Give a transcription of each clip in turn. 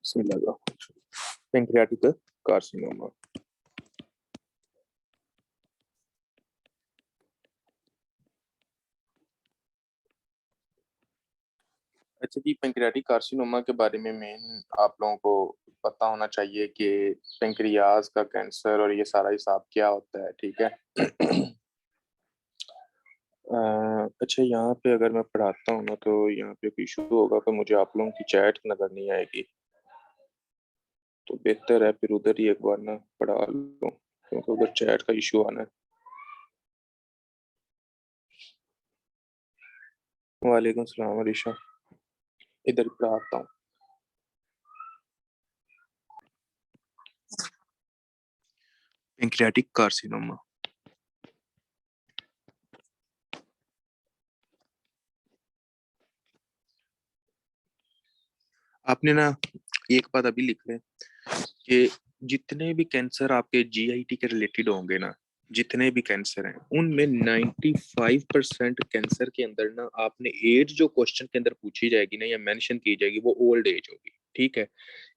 Pancreatic carcinoma. अच्छा जी, pancreatic carcinoma के बारे में मेन आप लोगों को पता होना चाहिए कि पैंक्रियाज का कैंसर और ये सारा हिसाब क्या होता है, ठीक है। अच्छा, यहाँ पे अगर मैं पढ़ाता हूँ ना तो यहाँ पे इशू होगा कि मुझे आप लोगों की चैट नजर नहीं आएगी, तो बेहतर है फिर उधर ही एक बार ना पढ़ा लो, क्योंकि उधर चैट का इशू आना है। वालेकुम सलाम अरीशा, इधर पढ़ाता हूँ। Pancreatic carcinoma. आपने ना एक बात अभी लिख लें कि जितने भी कैंसर आपके जीआईटी के रिलेटेड होंगे ना, जितने भी कैंसर हैं उनमें 95% कैंसर के अंदर ना आपने एज जो क्वेश्चन के अंदर पूछी जाएगी ना या मेंशन की जाएगी वो ओल्ड एज होगी, ठीक है।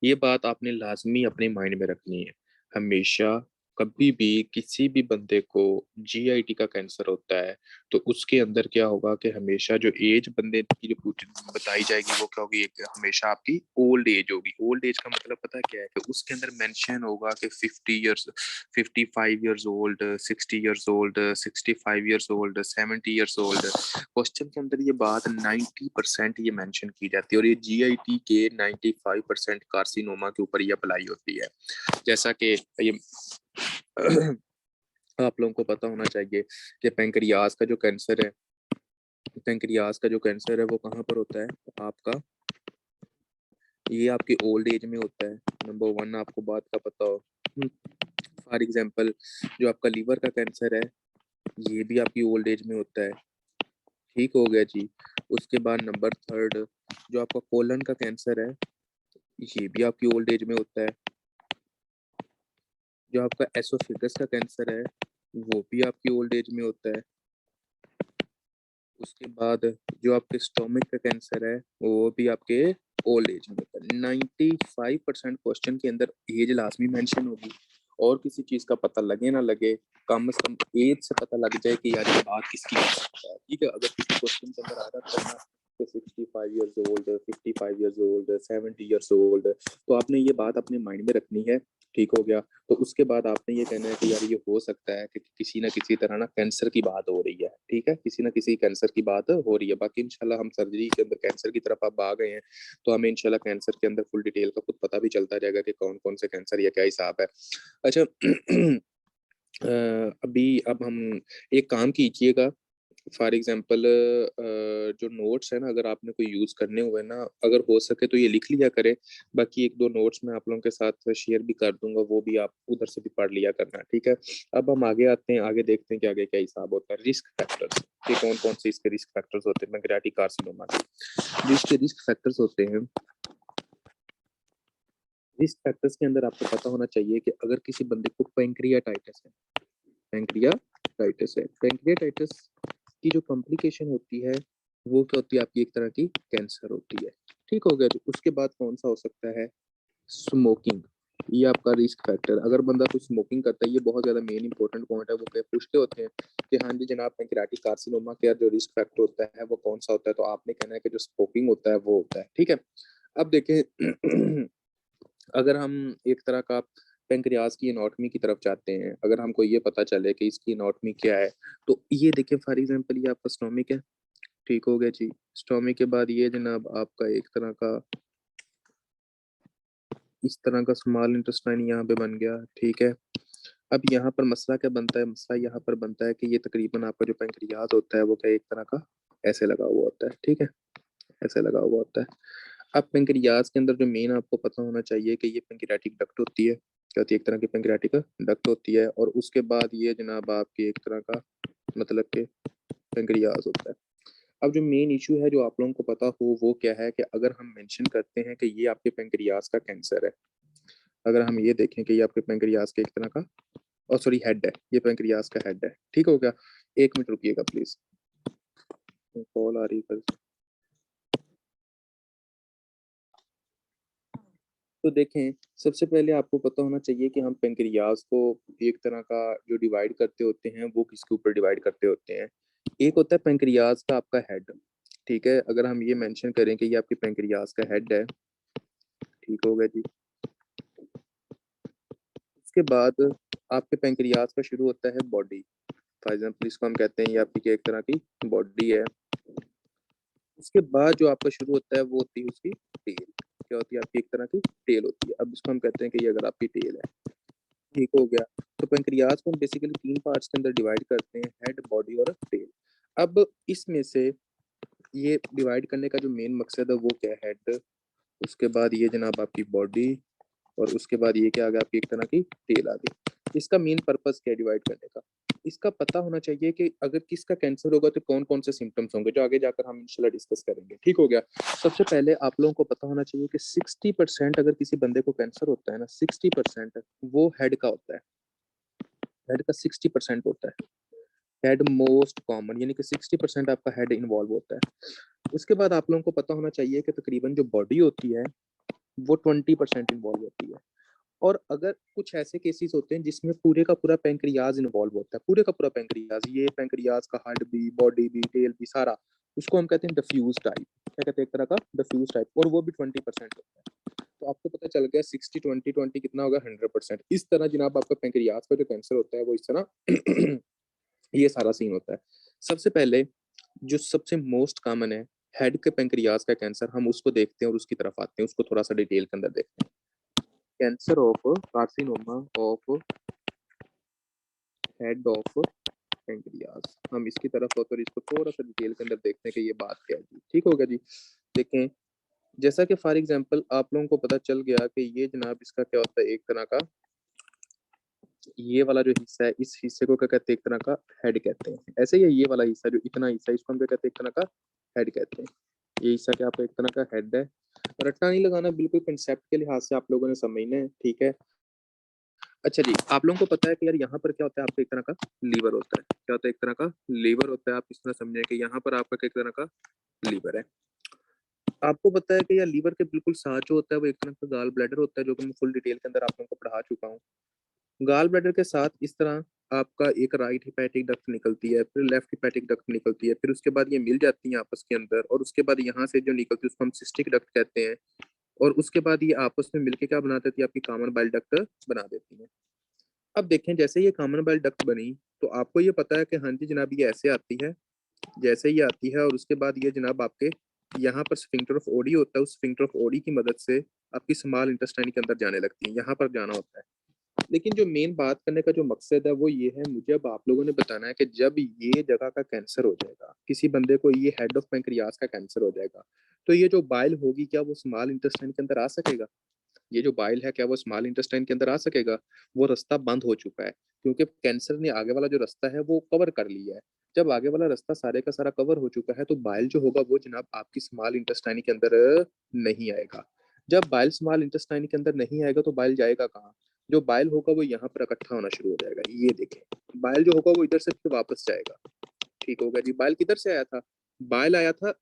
ये बात आपने लाजमी अपने माइंड में रखनी है। हमेशा कभी भी किसी भी बंदे को जीआईटी का कैंसर होता है तो उसके अंदर क्या होगा कि हमेशा जो एज बंदे की जो बताई जाएगी वो क्या होगी, हमेशा आपकी ओल्ड एज होगी। ओल्ड एज का मतलब पता है क्या है कि उसके अंदर मेंशन होगा कि 50 years, 55 years old, 60 years old, 65 years old, 70 years old. Question के अंदर ये बात 90% ये मेंशन की जाती है और ये जीआईटी के 95% कार्सिनोमा के ऊपर ये अप्लाई होती है। जैसा कि ये आप लोगों को पता होना चाहिए कि पैंक्रियाज का जो कैंसर है, पैंक्रियाज का जो कैंसर है वो कहाँ पर होता है आपका, ये आपकी ओल्ड एज में होता है। नंबर वन, आपको बात का पता हो। फॉर एग्जांपल जो आपका लीवर का कैंसर है ये भी आपकी ओल्ड एज में होता है, ठीक हो गया जी। उसके बाद नंबर थर्ड, जो आपका कोलन का कैंसर है ये भी आपकी ओल्ड एज में होता है। जो आपका एसोफेगस का कैंसर है वो भी आपकी ओल्ड एज में होता है। उसके बाद जो आपके स्टोमक का कैंसर है वो भी आपके ओल्ड एज में होता है। 95% क्वेश्चन के अंदर एज लाजमी मेंशन होगी, और किसी चीज का पता लगे ना लगे, कम से कम एज से पता लग जाए कि यार ये बात किसकी हो सकता है, ठीक है। अगर किसी क्वेश्चन के अंदर आ रहा है 65 years old, 55 years old, 70 years old, तो आपने ये बात अपने माइंड में रखनी है, ठीक हो गया। तो उसके बाद आपने ये कहना है कि यार ये हो सकता है कि किसी ना किसी तरह ना कैंसर की बात हो रही है, ठीक है, किसी ना किसी कैंसर की बात हो रही है। बाकी इंशाल्लाह हम सर्जरी के अंदर कैंसर की तरफ अब आ गए हैं तो हमें इंशाल्लाह कैंसर के अंदर फुल डिटेल का खुद पता भी चलता जाएगा कि कौन कौन से कैंसर या क्या हिसाब है। अच्छा, अभी अब हम एक काम कीजिएगा। फॉर एग्जाम्पल जो नोट्स है ना, अगर आपने कोई यूज करने हुए ना, अगर हो सके तो ये लिख लिया करें। बाकी एक दो नोट्स मैं आप लोगों के साथ शेयर भी कर दूंगा, वो भी आप उधर से भी पढ़ लिया करना, ठीक है। अब हम आगे आते हैं, आगे देखते हैं कि आगे क्या हिसाब होता है। रिस्क फैक्टर्स के कौन कौन से इसके रिस्क फैक्टर्स होते हैं पैंक्रियाटिक कार्सिनोमा के। जो इसके रिस्क फैक्टर्स होते हैं, रिस्क फैक्टर्स के अंदर आपको पता होना चाहिए कि अगर किसी बंदे को पैंक्रियाटाइटिस है, पैंक्रियाटाइटिस है, पैंक्रियाटाइटिस की जो कॉम्प्लिकेशन होती है वो क्या होती है, आपकी एक तरह की कैंसर होती है, ठीक हो गया। तो उसके बाद कौन सा हो सकता है, स्मोकिंग। ये आपका रिस्क फैक्टर, अगर बंदा कुछ स्मोकिंग करता है, ये बहुत ज्यादा मेन इंपॉर्टेंट पॉइंट है। वो क्या पूछते होते हैं कि हाँ जी जनाब पैंक्रियाटिक कार्सिनोमा का जो रिस्क फैक्टर होता है वो कौन सा होता है, तो आपने कहना है कि जो स्मोकिंग होता है वो होता है, ठीक है। अब देखें अगर हम एक तरह का पेंक्रियाज की एनाटॉमी की तरफ जाते हैं, अगर हमको ये पता चले कि इसकी एनाटॉमी क्या है, तो ये देखिए फॉर एग्जांपल ये आपका स्टोमिक है, ठीक हो गया जी। स्टोमिक के बाद ये जनाब आपका एक तरह का इस तरह का स्मॉल इंटेस्टाइन यहाँ पे बन गया, ठीक है। अब यहाँ पर मसला क्या बनता है, मसला यहाँ पर बनता है कि ये तकरीबन आपका जो पेंक्रियाज होता है वो क्या एक तरह का ऐसे लगा हुआ होता है, ठीक है, ऐसे लगा हुआ होता है। अब पेंक्रियाज के अंदर जो मेन आपको पता होना चाहिए कि ये पेंक्रियाटिक डक्ट होती है, क्या होती है, एक तरह की पेंक्रियाटिक डक्ट होती है, और उसके बाद ये जनाब आपकी एक तरह का मतलब के पेंक्रियाज होता है। अब जो मेन इशू है जो आप लोगों को पता हो वो क्या है कि अगर हम मेंशन करते हैं कि ये आपके पेंक्रियाज का कैंसर है, अगर हम ये देखें कि ये आपके पेंक्रियाज के एक तरह का, और सॉरी हेड है, ये पेंक्रियाज का हेड है, ठीक हो गया। एक मिनट रुकिएगा प्लीज, कॉल आ रही है। तो देखें, सबसे पहले आपको पता होना चाहिए कि हम पेंक्रियाज को एक तरह का जो डिवाइड करते होते हैं वो किसके ऊपर डिवाइड करते होते हैं। एक होता है पेंक्रियाज का आपका हेड, ठीक है। अगर हम ये मेंशन करें कि ये आपके पेंक्रियाज का हेड है, ठीक हो गया जी। उसके बाद आपके पेंक्रियाज का शुरू होता है बॉडी। फॉर एग्जाम्पल इसको हम कहते हैं ये आपकी एक तरह की बॉडी है। उसके बाद जो आपका शुरू होता है वो होती है उसकी टेल। क्या होती है आपकी एक तरह की टेल होती है। अब इसको हम कहते हैं कि ये अगर आपकी टेल है, ठीक हो गया। तो पेंक्रियाज को हम बेसिकली 3 पार्ट्स के अंदर डिवाइड करते हैं, हेड, बॉडी और टेल। अब इसमें से ये डिवाइड करने का जो मेन मकसद है वो क्या है, हेड, उसके बाद ये जनाब आपकी बॉडी, और उसके बाद ये क्या आ गया आपकी एक तरह की टेल आ गई। इसका मेन पर्पस क्या है डिवाइड करने का, इसका पता होना चाहिए कि अगर किसका कैंसर होगा तो कौन कौन से सिम्टम्स होंगे, जो आगे जाकर हम इंशाल्लाह डिस्कस करेंगे, ठीक हो गया। सबसे पहले आप लोगों को पता होना चाहिए कि 60% अगर किसी बंदे को कैंसर होता है ना, 60% वो हेड का होता है। हेड का 60% होता है, हेड मोस्ट कॉमन, यानी कि 60% आपका हेड इन्वॉल्व होता है। उसके बाद आप लोगों को पता होना चाहिए कि तकरीबन जो बॉडी होती है वो 20% इन्वॉल्व होती है। और अगर कुछ ऐसे केसेस होते हैं जिसमें पूरे का पूरा पैंक्रियाज इन्वॉल्व होता है, पूरे का पूरा पैंक्रियाज, ये पैंक्रियाज का हेड भी, बॉडी भी, टेल भी, सारा, उसको हम कहते हैं डिफ्यूज टाइप। क्या कहते हैं, एक तरह का डिफ्यूज टाइप, और वो भी 20% होता है। तो आपको पता चल गया 60-20-20 कितना होगा, 100%। इस तरह जनाब आपका पैंक्रियाज का जो कैंसर होता है वो इस तरह ये सारा सीन होता है। सबसे पहले जो सबसे मोस्ट कॉमन है हेड के पैंक्रियाज का कैंसर, हम उसको देखते हैं और उसकी तरफ आते हैं, उसको थोड़ा सा डिटेल के अंदर देखते हैं। Cancer of carcinoma of head of pancreas, हम इसकी तरफ होकर इसको थोड़ा सा डिटेल के अंदर देखते हैं कि ये बात क्या है जी, ठीक हो गया जी। देखें, जैसा कि फॉर एग्जांपल आप लोगों को पता चल गया कि ये जनाब इसका क्या होता है, एक तरह का ये वाला जो हिस्सा है, इस हिस्से को क्या कहते हैं, एक तरह का हेड कहते हैं। ऐसे ही ये वाला हिस्सा जो इतना हिस्सा, इसको हम क्या कहते हैं, एक तरह का हेड कहते हैं। ये हिस्सा क्या आपका एक तरह का हेड है। रट्टा नहीं लगाना, बिल्कुल कंसेप्ट के लिहाज से आप लोगों ने समझना है, ठीक है। अच्छा जी, आप लोगों को पता है कि यार यहाँ पर क्या होता है, आपका एक तरह का लीवर होता है। क्या होता है, एक तरह का लीवर होता है। आप इस तरह समझे कि यहाँ पर आपका एक तरह का लीवर है। आपको पता है कि यार लीवर के बिल्कुल साथ जो होता है वो एक तरह का गाल ब्लैडर होता है, जो कि मैं फुल डिटेल के अंदर आप लोगों को पढ़ा चुका हूँ। गाल ब्लैडर के साथ इस तरह आपका एक राइट हिपैटिक डक्ट निकलती है, फिर लेफ्ट हिपैटिक डक्ट निकलती है, फिर उसके बाद ये मिल जाती है आपस के अंदर, और उसके बाद यहाँ से जो निकलती है उसको हम सिस्टिक डक्ट कहते हैं। और उसके बाद ये आपस में मिलके क्या बना देती है, आपकी कॉमन बाइल डक्ट बना देती है। अब देखें, जैसे ये कॉमन बाइल डक्ट बनी तो आपको ये पता है कि हाँ जी जनाब ये ऐसे आती है, जैसे ही आती है, और उसके बाद ये जनाब आपके यहाँ पर स्फिंक्टर ऑफ ओडी होता है, उस स्फिंक्टर ऑफ ओडी की मदद से आपकी स्मॉल इंटेस्टाइन के अंदर जाने लगती है, यहाँ पर जाना होता है। लेकिन जो मेन बात करने का जो मकसद है वो ये है, मुझे अब आप लोगों ने बताना है कि जब ये जगह का कैंसर हो जाएगा, किसी बंदे को ये हेड ऑफ पैंक्रियाज का कैंसर हो जाएगा, तो ये जो बाइल होगी क्या वो स्मॉल इंटेस्टाइन के अंदर आ सकेगा? ये जो बाइल है क्या वो स्मॉल इंटेस्टाइन के अंदर आ सकेगा? वो रास्ता बंद हो चुका है, क्योंकि कैंसर ने आगे वाला जो रास्ता है वो कवर कर लिया है। जब आगे वाला रास्ता सारे का सारा कवर हो चुका है तो बाइल जो होगा वो जनाब आपकी स्मॉल इंटेस्टाइन के अंदर नहीं आएगा। जब बाइल स्मॉल इंटेस्टाइन के अंदर नहीं आएगा तो बाइल जाएगा कहाँ? जो बाइल होगा वो यहाँ पर इकट्ठा होना शुरू हो जाएगा। ये देखें, बाइल जो होगा वो इधर से फिर वापस जाएगा, ठीक होगा जी। बाइल किधर से आया था? बाइल आया था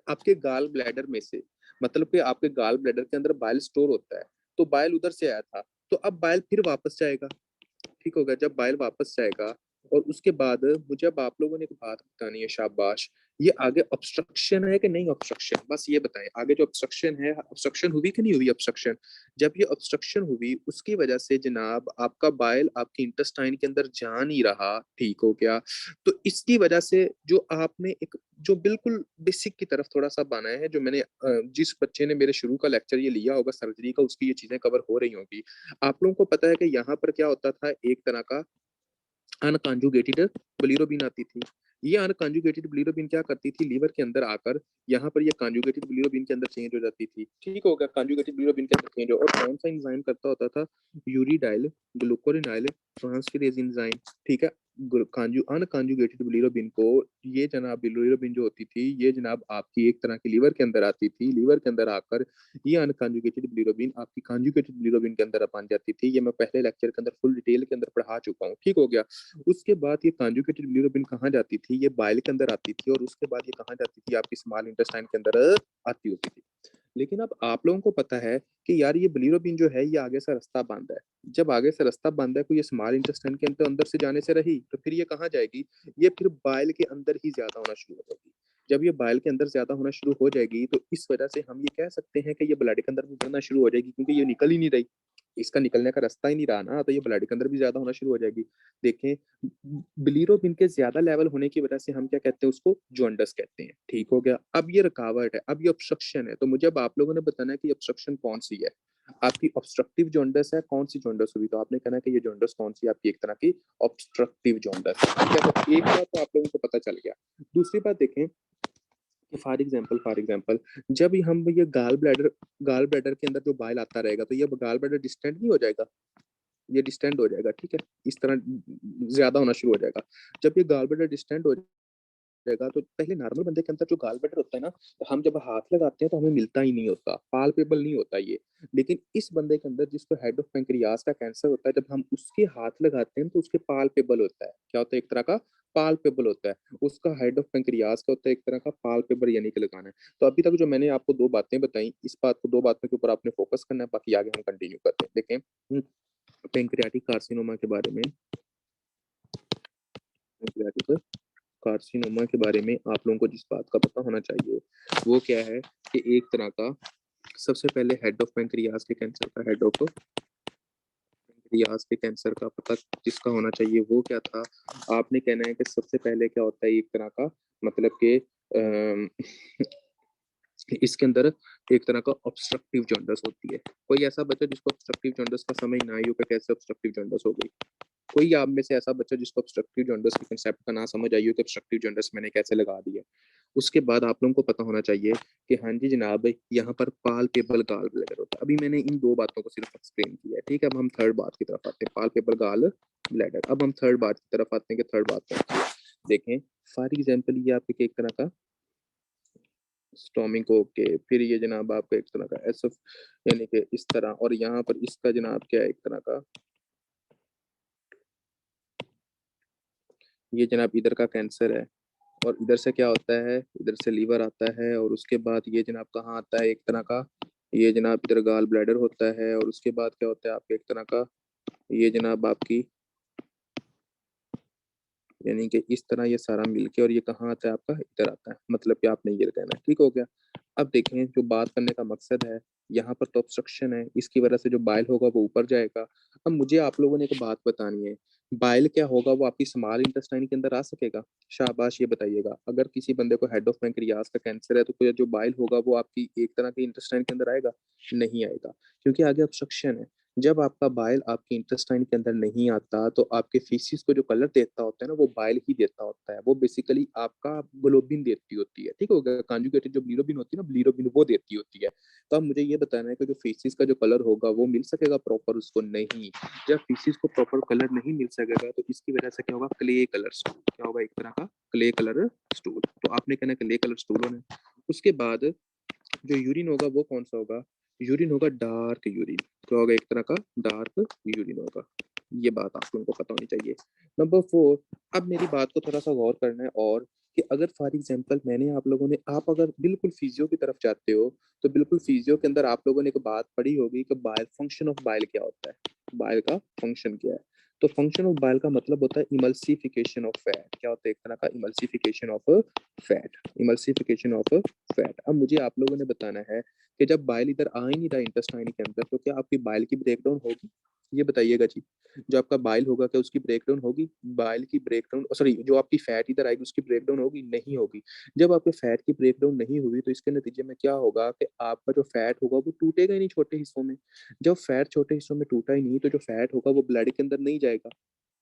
आपके गाल ब्लैडर में से, मतलब कि आपके गाल ब्लैडर के अंदर बाइल स्टोर होता है, तो बाइल उधर से आया था, तो अब बाइल फिर वापस जाएगा, ठीक होगा। जब बाइल वापस जाएगा और उसके बाद मुझे अब आप लोगों ने एक बात बतानी है, शाबाश। ये आगे ऑब्स्ट्रक्शन है कि नहीं ऑब्स्ट्रक्शन, बस ये बताएं। आगे जो ऑब्स्ट्रक्शन है, ऑब्स्ट्रक्शन हुई कि नहीं हुई ऑब्स्ट्रक्शन? जब ये ऑब्स्ट्रक्शन हुई उसकी वजह से जनाब आपका बाइल आपकी इंटेस्टाइन के अंदर जा नहीं रहा, ठीक हो गया। तो इसकी वजह से जो आपने एक जो बिल्कुल बेसिक की तरफ थोड़ा सा बनाया है, जो मैंने जिस बच्चे ने मेरे शुरू का लेक्चर ये लिया होगा सर्जरी का, उसकी ये चीजें कवर हो रही होंगी। आप लोगों को पता है कि यहाँ पर क्या होता था, एक तरह का अनकॉन्जुगेटेड बिलिरुबिन आती थी। ये अनकॉन्जुगेटेड बिलिरुबिन क्या करती थी, लीवर के अंदर आकर यहाँ पर ये कॉन्जुगेटेड बिलिरुबिन के अंदर चेंज हो जाती थी, ठीक हो गया। कॉन्जुगेटेड बिलिरुबिन के अंदर चेंज हो, और कौन सा एंजाइम करता होता था, यूरिडाइल ग्लूकोरिनाइल ट्रांसफेरेज एंजाइम, ठीक है। अनकॉन्जुगेटेड बिलिरुबिन को, ये जनाब बिलिरुबिन जो होती थी ये जनाब आपकी एक तरह की लीवर के अंदर आती थी, लीवर के अंदर आकर ये अनकॉन्जुगेटेड बिलिरुबिन आपकी कॉन्जुगेटेड बिलिरुबिन के अंदर बन जाती थी। ये मैं पहले लेक्चर के अंदर फुल डिटेल के अंदर पढ़ा चुका हूँ, ठीक हो गया। उसके बाद ये कॉन्जुगेटेड बिलिरुबिन कहाँ जाती थी, ये बाइल के अंदर आती थी, और उसके बाद ये कहाँ जाती थी, आपकी स्मॉल इंटेस्टाइन के अंदर आती होती थी। लेकिन अब आप लोगों को पता है कि यार ये बिलीरुबिन जो है ये आगे से रास्ता बंद है। जब आगे से रास्ता बंद है तो ये स्मॉल इंटेस्टाइन के अंदर से जाने से रही, तो फिर ये कहाँ जाएगी? ये फिर बाइल के अंदर ही ज़्यादा होना शुरू हो जाएगी। जब ये बाइल के अंदर ज़्यादा होना शुरू हो जाएगी, तो इस वजह से हम ये कह सकते हैं कि ये ब्लड के अंदर भी बढ़ना शुरू हो जाएगी, क्योंकि ये निकल ही नहीं रही। इसका निकलने का रास्ता ही नहीं रहा ना, तो ये ब्लड के अंदर भी ज़्यादा होना शुरू हो जाएगी। देखें, बिलीरुबिन के ज़्यादा लेवल होने की वजह से हम क्या कहते हैं उसको? जॉन्डिस कहते हैं। ठीक हो गया? अब ये रुकावट है, अब ये ऑब्स्ट्रक्शन है, तो मुझे अब आप लोगों ने बताना है कि ऑब्स्ट्रक्शन कौन-सी है? आपकी ऑब्स्ट्रक्टिव जॉन्डिस है, कौन-सी जॉन्डिस हुई? तो आपने कहना है कि ये जॉन्डिस कौन-सी है? आपकी एक तरह की ऑब्स्ट्रक्टिव जॉन्डिस है। ठीक है? तो एक बात तो आप लोगों को पता चल गया। दूसरी बात देखें कि फॉर एग्जांपल जब हम ये गॉल ब्लैडर के अंदर जो बाइल आता रहेगा, तो ये गॉल ब्लैडर डिस्टेंड नहीं हो जाएगा? ये डिस्टेंड हो जाएगा, ठीक है? इस तरह ज़्यादा होना शुरू हो जाएगा। जब ये गॉल ब्लैडर डिस्टेंड हो जाएगा, तो पहले नॉर्मल बंदे के अंदर जो गॉल ब्लैडर होता है ना, हम जब हाथ लगाते हैं तो हमें मिलता ही नहीं होता, पाल्पेबल नहीं होता ये। लेकिन इस बंदे के अंदर जिसको हेड ऑफ पैंक्रियाज का कैंसर होता है, जब हम उसके हाथ लगाते हैं तो उसके पाल्पेबल होता है। क्या होता है? एक तरह का पाल्पेबल होता है। उसका हेड ऑफ पैंक्रियाज का होता है एक तरह का पाल्पेबल, यानी कि लगाना है। तो अभी तक जो मैंने आपको 2 बातें बताई, इस बात को 2 बातों के ऊपर आपने फोकस करना है, बाकी आगे हम कंटिन्यू करते हैं। देखें, पैंक्रियाटिक कार्सिनोमा के बारे में पैंक्रियाटिक कार्सिनोमा के बारे में आप लोगों को जिस बात का पता होना चाहिए, वो क्या है कि एक तरह का सबसे पहले हेड ऑफ पैंक्रियाज के कैंसर का हेड ऑफ पैंक्रियाज के कैंसर का पता जिसका होना चाहिए वो क्या था? आपने कहना है कि सबसे पहले क्या होता है एक तरह का, मतलब कि इसके अंदर एक तरह का ऑब्स्ट्रक्टिव जॉन्डिस होती है। कोई ऐसा बच्चा जिसको ऑब्स्ट्रक्टिव जॉन्डिस का समझ ना आई हो कि कैसे ऑब्स्ट्रक्टिव जॉन्डिस हो गई? कोई आप में से ऐसा बच्चा जिसको ऑब्स्ट्रक्टिव जॉन्डिस के कांसेप्ट का ना समझ आई हो कि ऑब्स्ट्रक्टिव जॉन्डिस मैंने कैसे लगा दिया? उसके बाद आप लोगों को पता होना चाहिए कि हाँ जी जनाब, यहाँ पर पाल्पेबल गॉल ब्लैडर होता है। अभी मैंने इन 2 बातों को सिर्फ एक्सप्लेन किया है, ठीक है? अब हम थर्ड बात की तरफ आते हैं, पाल्पेबल गॉल ब्लैडर। अब हम थर्ड बात की तरफ आते हैं कि थर्ड बात कौन-सी है? देखें, फॉर एग्जांपल ये आपके एक तरह का स्टोमिक ओके, फिर ये जनाब आपका एक तरह का एसएफ, यानी कि इस तरह, और यहाँ पर इसका जनाब क्या है एक तरह का, ये जनाब इधर का कैंसर है, और इधर से क्या होता है, इधर से लीवर आता है, और उसके बाद ये जनाब कहाँ आता है एक तरह का, ये जनाब इधर गॉल ब्लैडर होता है, और उसके बाद क्या होता है आपके एक तरह का, ये जनाब आपकी, यानी कि इस तरह ये सारा मिलके, और ये कहाँ आता है आपका, इधर आता है। मतलब कि आपने ये कहना है, ठीक हो गया? अब देखें, जो बात करने का मकसद है, यहाँ पर तो ऑब्स्ट्रक्शन है, इसकी वजह से जो बाइल होगा वो ऊपर जाएगा। अब मुझे आप लोगों ने एक बात बतानी है, बाइल क्या होगा, वो आपकी स्मॉल इंटेस्टाइन के अंदर आ सकेगा? शाबाश, ये बताइएगा। अगर किसी बंदे को हेड ऑफ पैंक्रियाज का कैंसर है, तो फिर जो बाइल होगा वो आपकी एक तरह की इंटेस्टाइन के अंदर आएगा? नहीं आएगा, क्योंकि आगे ऑब्स्ट्रक्शन है। जब आपका बाइल आपके इंटेस्टाइन के अंदर नहीं आता, तो आपके फीसिस को जो कलर देता होता है ना, वो बाइल ही देता होता है। वो बेसिकली आपका ग्लोबिन देती होती है, ठीक हो गया? कॉन्जुगेटेड जो बिलिरुबिन होती है ना, बिलिरुबिन वो देती होती है। तो अब मुझे ये बताना है कि जो फीसिस का जो कलर होगा वो मिल सकेगा प्रॉपर उसको? नहीं। जब फीसिस को प्रॉपर कलर नहीं मिल सकेगा, तो इसकी वजह से क्या होगा? Clay colour stool. क्या होगा? एक तरह का क्ले कलर स्टूल। तो आपने कहना क्ले कलर स्टूल होना है। उसके बाद जो यूरिन होगा वो कौन सा होगा? यूरिन होगा डार्क यूरिन। क्या होगा? एक तरह का डार्क यूरिन होगा। ये बात आप लोगों को पता होनी चाहिए। नंबर 4, अब मेरी बात को थोड़ा सा गौर करना है, और कि अगर फॉर एग्जांपल मैंने आप लोगों ने, आप अगर बिल्कुल फिजियो की तरफ जाते हो, तो बिल्कुल फिजियो के अंदर आप लोगों ने एक बात पढ़ी होगी कि बाइल, फंक्शन ऑफ बाइल क्या होता है? बाइल का फंक्शन क्या है? तो फंक्शन ऑफ बाइल का मतलब होता है इमल्सिफिकेशन ऑफ फैट। क्या होता है? एक तरह का emulsification of fat. Emulsification of fat. अब मुझे आप लोगों ने बताना है कि जब बाइल इधर आ ही नहीं रहा इंटेस्टाइन के अंदर, तो क्या आपकी बाइल की ब्रेकडाउन होगी? ये बताइएगा जी। जो आपका बाइल होगा, क्या उसकी ब्रेकडाउन होगी? बाइल की ब्रेकडाउन, सॉरी, जो आपकी फैट इधर आएगी उसकी ब्रेकडाउन होगी? नहीं होगी। जब आपके फैट की ब्रेकडाउन नहीं हुई, तो इसके नतीजे में क्या होगा कि आपका जो फैट होगा वो टूटेगा ही नहीं छोटे हिस्सों में। जब फैट छोटे हिस्सों में टूटा ही नहीं, तो जो फैट होगा वो ब्लड के अंदर नहीं जाएगा।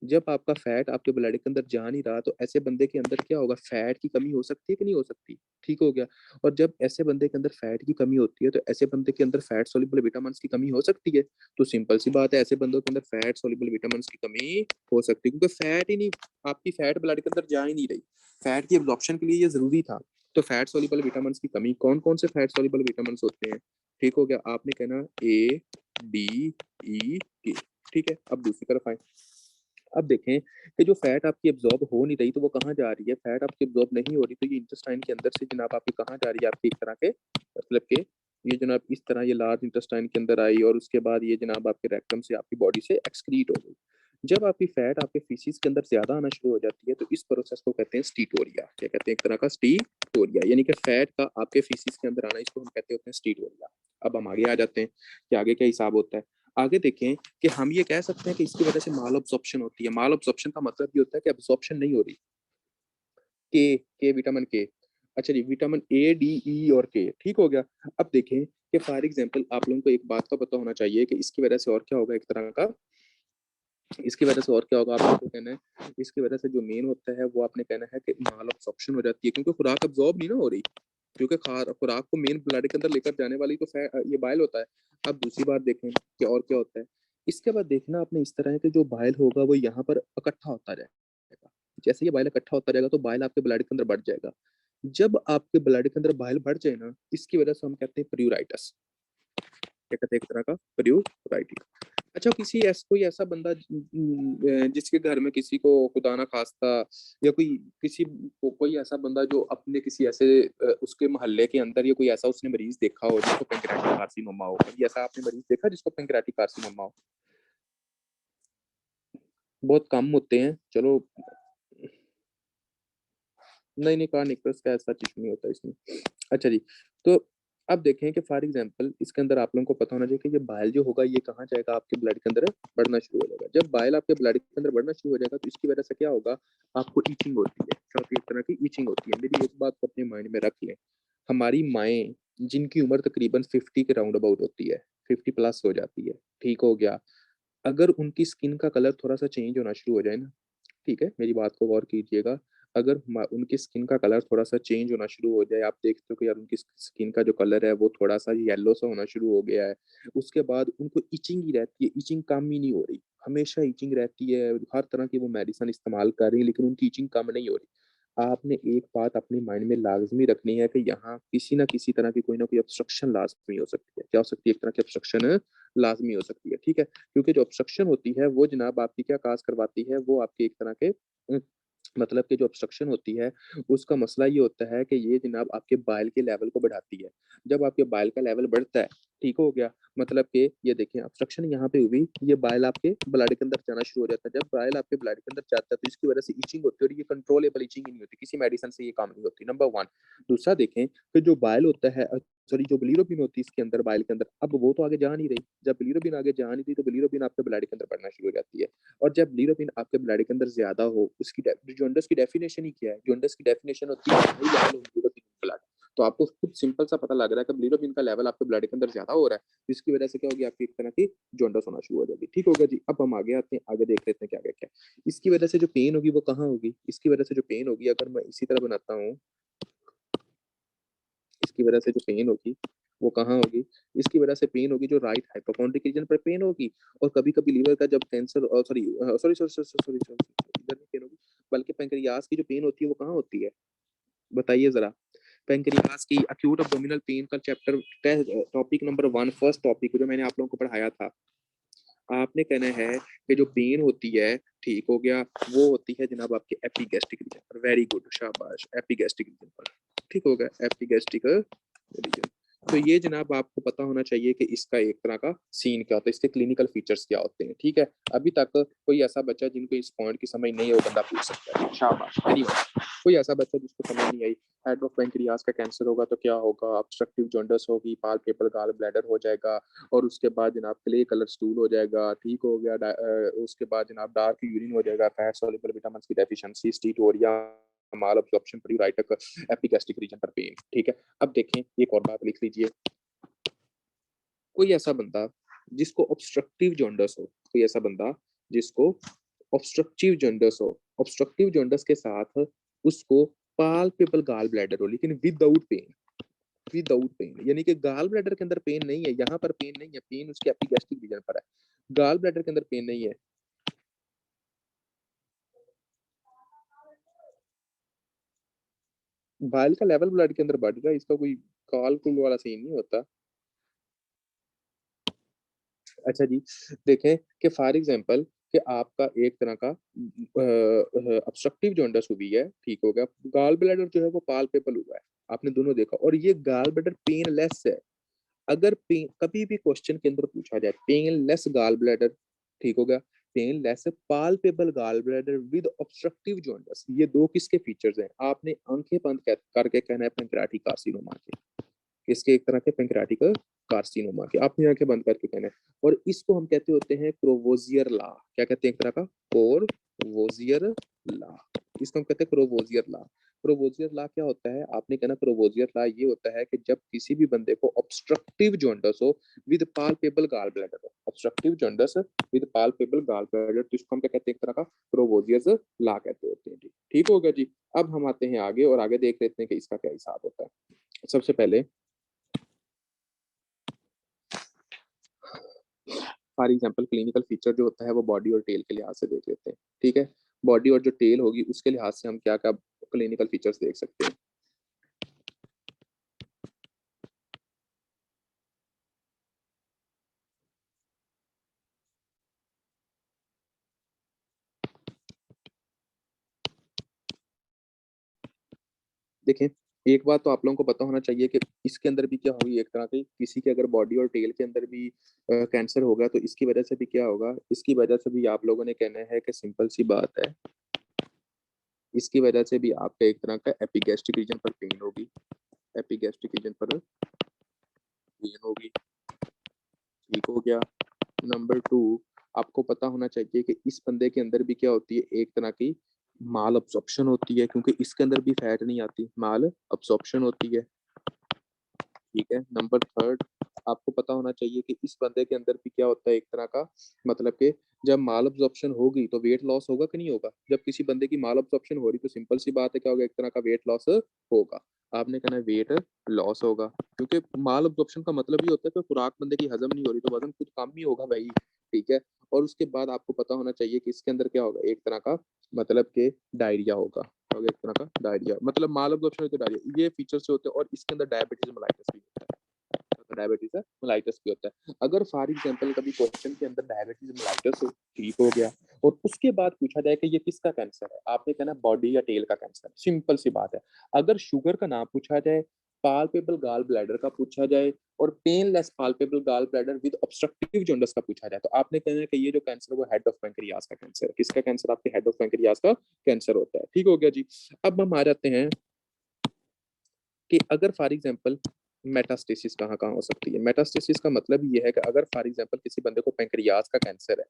जब आपका फैट आपके ब्लड के अंदर जा नहीं रहा, तो ऐसे बंदे के अंदर क्या होगा? फैट की कमी हो सकती है कि नहीं हो सकती? ठीक हो गया? और जब ऐसे बंदे के अंदर फैट की कमी होती है, तो ऐसे बंदे के अंदर फैट सॉल्युबल विटामिन्स की कमी हो सकती है। तो सिंपल सी बात है, ऐसे बंदों के अंदर फैट सॉल्युबल विटामिन्स की कमी हो सकती है, क्योंकि फैट ही नहीं, आपकी फैट ब्लड के अंदर जा ही नहीं रही। फैट की एब्जॉर्प्शन के लिए ये जरूरी था। तो फैट सॉल्युबल विटामिन्स की कमी, कौन कौन से फैट सॉल्युबल विटामिन्स होते हैं? ठीक हो गया? आपने कहना ए, डी, ई, के। ठीक है? अब दूसरी तरफ आए। अब देखें कि जो फैट आपकी एब्जॉर्ब हो नहीं रही, तो वो कहाँ जा रही है? फैट आपकी एब्जॉर्ब नहीं हो रही, तो ये इंटेस्टाइन के अंदर से जनाब आपकी कहाँ जा रही है? आपकी एक तरह के, मतलब के ये जनाब इस तरह ये लार्ज इंटेस्टाइन के अंदर आई और उसके बाद ये जनाब आपके रेक्टम से आपकी बॉडी से एक्सक्रीट हो गई। जब आपकी फैट आपके फीसिस के अंदर ज्यादा आना शुरू हो जाती है तो इस प्रोसेस को कहते हैं स्टीटोरिया। क्या कहते हैं? एक तरह का स्टीटोरिया, यानी कि फैट का आपके फीसिस के अंदर आना, इसको हम कहते होते हैं स्टीटोरिया। अब हम आगे आ जाते हैं कि आगे क्या हिसाब होता है। आगे देखें कि हम ये कह सकते हैं कि इसकी वजह से माल अब्सॉर्प्शन होती है। माल अब्सॉर्प्शन का मतलब ये होता है कि अब्सॉर्प्शन नहीं हो रही के विटामिन के। अच्छा जी, विटामिन ए, डी, ई और के, ठीक हो गया। अब देखें कि फॉर एग्जांपल आप लोगों को एक बात का पता होना चाहिए कि इसकी वजह से और क्या होगा, एक तरह का इसकी वजह से और क्या होगा, आप लोगों को कहना है इसकी वजह से जो मेन होता है वो आपने कहना है कि माल अब्सॉर्प्शन हो जाती है, क्योंकि खुराक अब्सॉर्ब नहीं ना हो रही, क्योंकि खुराक को मेन ब्लड के अंदर लेकर जाने वाली तो ये बाइल होता है। अब दूसरी बात देखें कि और क्या होता है। इसके बाद देखना आपने इस तरह है कि जो बाइल होगा वो यहाँ पर इकट्ठा होता जाएगा। जैसे ये बाइल इकट्ठा होता जाएगा तो बाइल आपके ब्लड के अंदर बढ़ जाएगा। जब आपके ब्लड के अंदर बाइल बढ़ जाए ना, इसकी वजह से हम कहते हैं प्यूराइटिस। क्या कहते हैं? एक तरह का प्यूराइटिस। अच्छा, कोई ऐसा बंदा जिसके घर में किसी को खुदा ना खास्ता या कोई ऐसा बंदा जो अपने किसी ऐसे उसके मोहल्ले के अंदर या कोई ऐसा उसने मरीज देखा हो जिसको पैंक्रियाटिक कार्सिनोमा हो, कभी ऐसा आपने मरीज देखा जिसको पैंक्रियाटिक कार्सिनोमा हो? बहुत कम होते हैं। चलो, नहीं नहीं, कहा निकलस का ऐसा चीज नहीं होता इसमें। अच्छा जी, तो अब देखें कि फॉर एग्जांपल इसके अंदर आप लोगों को पता होना चाहिए कि ये बाइल जो होगा ये कहाँ जाएगा, आपके ब्लड के अंदर बढ़ना शुरू हो जाएगा। जब बाइल आपके ब्लड के अंदर बढ़ना शुरू हो जाएगा तो इसकी वजह से क्या होगा, आपको ईचिंग होती है। क्या होती है? एक तरह की ईचिंग होती है। मेरी एक बात को अपने माइंड में रख लें, हमारी माएँ जिनकी उम्र तकरीबन 50 के राउंड अबाउट होती है, 50 प्लस हो जाती है, ठीक हो गया, अगर उनकी स्किन का कलर थोड़ा सा चेंज होना शुरू हो जाए ना, ठीक है, मेरी बात को गौर कीजिएगा, अगर उनकी स्किन का कलर थोड़ा सा चेंज होना शुरू हो जाए, आप देखते हो कि यार उनकी स्किन का जो कलर है वो थोड़ा सा येलो सा होना शुरू हो गया है, उसके बाद उनको इचिंग ही रहती है, इचिंग कम ही नहीं हो रही, हमेशा इचिंग रहती है, हर तरह की वो मेडिसिन इस्तेमाल कर रही है लेकिन उनकी इचिंग कम नहीं हो रही। आपने एक बात अपने माइंड में लाजमी रखनी है कि यहाँ किसी ना किसी तरह की कोई ना कोई ऑब्स्ट्रक्शन लाजमी हो सकती है। क्या हो सकती है? एक तरह की ऑब्स्ट्रक्शन लाजमी हो सकती है, ठीक है, क्योंकि जो ऑब्स्ट्रक्शन होती है वो जनाब आपकी क्या काज करवाती है, वो आपके एक तरह के मतलब कि जो ऑब्स्ट्रक्शन होती है उसका मसला ये होता है कि ये जनाब आपके बाइल के लेवल को बढ़ाती है। जब आपके बाइल का लेवल बढ़ता है, ठीक हो गया, मतलब कि ये देखें ऑब्स्ट्रक्शन यहाँ पे हुई, ये बाइल आपके ब्लड के अंदर जाना शुरू हो जाता है। जब बाइल आपके ब्लड के अंदर जाता है तो इसकी वजह से इचिंग होती है और ये कंट्रोलेबल इचिंग ही नहीं होती, किसी मेडिसिन से ये काम नहीं होती, नंबर वन। दूसरा देखें कि जो बाइल होता है, सॉरी, जो बिलिरुबिन होती है इसके अंदर बाइल के अंदर, अब वो तो आगे जा नहीं रही। जब बिलिरुबिन आगे जा नहीं रही तो बिलिरुबिन आपके ब्लड के अंदर बढ़ना शुरू हो जाती है। और जब बिलिरुबिन आपके ब्लड के अंदर ज्यादा हो, उसकी जॉन्डिस की डेफिनेशन ही क्या है? जॉन्डिस की डेफिनेशन होती है high level of bilirubin in blood. तो आपको खुद सिंपल सा पता लग रहा है कि बिलिरुबिन का लेवल आपके ब्लड के अंदर ज्यादा हो रहा है, जिसकी वजह से क्या होगी, आपकी एक तरह की जॉन्डिस होना शुरू हो जाएगी। ठीक हो गया जी। अब हम आगे आते हैं, आगे देख लेते हैं क्या क्या क्या इसकी वजह से जो पेन होगी वो कहाँ होगी। इसकी वजह से जो पेन होगी, अगर मैं इसी तरह बनाता हूँ, इसकी वजह से जो पेन होगी वो कहाँ होगी, इसकी वजह से पेन होगी जो राइट हाइपोकॉन्ड्रिक रीजन पर पेन होगी। और कभी कभी लीवर का जब cancer, sorry sorry sorry sorry sorry, इधर नहीं पेन होगी, बल्कि पेंक्रियाज की जो पेन होती है वो कहाँ होती है, बताइए जरा। पेंक्रियाज की अक्यूट अब्डोमिनल पेन का chapter, topic number 1, first topic जो मैंने आप लोगों को पढ़ाया था, आपने कहना है कि जो पेन होती है, ठीक हो गया, वो होती है जनाब आपके एपिगैस्ट्रिक रीजन पर। वेरी गुड, शाबाश, एपिगैस्ट्रिक रीजन पर, ठीक हो गया, एपिगैस्ट्रिक रीजन। तो ये जनाब आपको पता होना चाहिए कि इसका एक तरह का सीन क्या होता है, इसके क्लिनिकल फीचर्स क्या होते हैं, ठीक है। अभी तक कोई ऐसा बच्चा जिनको इस पॉइंट की समझ नहीं है वो बंदा पूछ सकता है, शाबाश, एनीवन। कोई ऐसा बच्चा जिसको समझ नहीं आई, हेड ऑफ पेंक्रियाज का कैंसर होगा तो क्या होगा, ऑब्स्ट्रक्टिव जॉन्डिस होगी, पालपेबल गॉल ब्लैडर हो जाएगा, और उसके बाद जनाब क्ले कलर स्टूल हो जाएगा, ठीक हो गया, उसके बाद जनाब डार्क यूरिन हो जाएगा, फैट सॉल्युबल विटामिन की डेफिशिएंसी, स्टीटोरिया, माल अब्जॉर्प्शन, प्यूराइटिक, एपिगैस्ट्रिक रीजन पर पेन, ठीक है। अब देखें एक और बात लिख लीजिए, कोई ऐसा बंदा जिसको ऑब्स्ट्रक्टिव जॉन्डिस हो, कोई ऐसा बंदा जिसको ऑब्स्ट्रक्टिव जॉन्डिस हो, ऑब्स्ट्रक्टिव जॉन्डिस के साथ उसको पाल्पेबल गॉल ब्लैडर हो लेकिन विदाउट पेन, विदाउट पेन, यानी कि गॉल ब्लैडर के अंदर पेन नहीं है, यहाँ पर पेन नहीं है, पेन उसके एपिगैस्ट्रिक रीजन पर है, गॉल ब्लैडर के अंदर पेन नहीं है। बाइल का लेवल ब्लड के अंदर बढ़ रहा है, इसका कोई कॉल कुल वाला सीन नहीं होता। अच्छा जी, देखें कि फॉर एग्जांपल कि आपका एक तरह का ऑब्स्ट्रक्टिव जॉन्डिस हुई है, ठीक हो गया, गॉल ब्लैडर जो है वो पाल्पेबल हुआ है, आपने दोनों देखा, और ये गॉल ब्लैडर पेनलेस है। अगर कभी भी क्वेश्चन के अंदर पूछा जाए पेनलेस गॉल ब्लैडर, ठीक हो गया, painless palpable gall bladder with obstructive jaundice, ये दो किसके फीचर्स हैं? आपने आंखें बंद करके कहना है पैंक्रियाटिक कार्सिनोमा के, किसके? एक तरह के पैंक्रियाटिक कार्सिनोमा के, आपने आंखें बंद करके कहना है। और इसको हम कहते होते हैं क्रोवोजियर लॉ। क्या कहते हैं? एक तरह का क्रोवोजियर लॉ, इसको हम कहते हैं क्रोवोजियर लॉ। क्रोवोजियर लॉ क्या होता है? आपने कहना क्रोवोजियर लॉ ये होता है कि जब किसी भी बंदे को ऑब्स्ट्रक्टिव जॉन्डिस हो विद पाल्पेबल गॉल ब्लैडर हो, obstructive jaundice with palpable gall bladder, तो इसको हम क्या कहते हैं? एक तरह का क्रोवोजियर लॉ कहते होते हैं। ठीक हो गया जी। अब हम आते हैं आगे और आगे देख लेते हैं कि इसका क्या हिसाब होता है। सबसे पहले फॉर एग्जाम्पल क्लिनिकल फीचर जो होता है वो बॉडी और टेल के लिहाज से देख लेते हैं। ठीक है, बॉडी और जो टेल होगी उसके लिहाज से हम क्या क्या क्लिनिकल फीचर्स देख सकते हैं। देखें, एक बात तो आप लोगों को पता होना चाहिए कि इसके अंदर भी क्या होगी, एक तरह की किसी के अगर बॉडी और टेल के अंदर भी कैंसर होगा तो इसकी वजह से भी क्या होगा, इसकी वजह से भी आप लोगों ने कहना है कि सिंपल सी बात है, इसकी वजह से भी आपका एक तरह का एपिगैस्ट्रिक रीजन पर पेन होगी, एपिगैस्ट्रिक रीजन पर पेन होगी। ठीक हो गया। नंबर 2, आपको पता होना चाहिए कि इस बंदे के अंदर भी क्या होती है, एक तरह की माल अब्सॉर्प्शन होती है, क्योंकि इसके अंदर भी फैट नहीं आती, माल अब्सॉर्प्शन होती है। ठीक है। नंबर 3, आपको पता होना चाहिए कि इस बंदे के अंदर भी क्या होता है, एक तरह का मतलब कि जब माल अब्सॉर्प्शन होगी तो वेट लॉस होगा कि नहीं होगा? जब किसी बंदे की माल अब्सॉर्प्शन हो रही तो सिंपल सी बात है क्या होगा, एक तरह का वेट लॉस होगा। आपने कहना है वेट लॉस होगा, क्योंकि माल अब्सॉर्प्शन का मतलब ही होता है कि खुराक बंदे की हजम नहीं हो रही तो वजन कुछ कम ही होगा भाई। ठीक है। और उसके बाद आपको पता होना चाहिए कि इसके अंदर क्या होगा, एक तरह का मतलब के डायरिया होगा, एक तरह का डायरिया, मतलब माल अब्सॉर्प्शन तो डायरिया, ये फीचर्स होते हैं। और इसके अंदर डायबिटीज मेलाइटस भी होता है, डायबिटीज है मेलाइटस भी होता है। अगर फॉर एग्जांपल कभी क्वेश्चन के अंदर डायबिटीज मेलाइटस हो, ठीक हो गया, और उसके बाद पूछा जाए कि ये किसका कैंसर है, आपने कहना बॉडी या टेल का कैंसर, सिंपल सी बात है। अगर शुगर का नाम पूछा जाए, पाल्पेबल गॉल ब्लैडर का पूछा जाए, और painless palpable gall bladder with obstructive jaundice का पूछा जाए, तो आपने कहना है कि ये जो कैंसर है वो हेड ऑफ पैंक्रियाज का कैंसर है। किसका कैंसर? आपके हेड ऑफ पैंक्रियाज का कैंसर होता है। ठीक हो गया जी। अब हम आ जाते हैं कि अगर फॉर एग्जांपल मेटास्टेसिस कहाँ कहाँ हो सकती है। मेटास्टेसिस का मतलब ये है कि अगर फॉर एग्जांपल किसी बंदे को पैंक्रियाज का कैंसर है,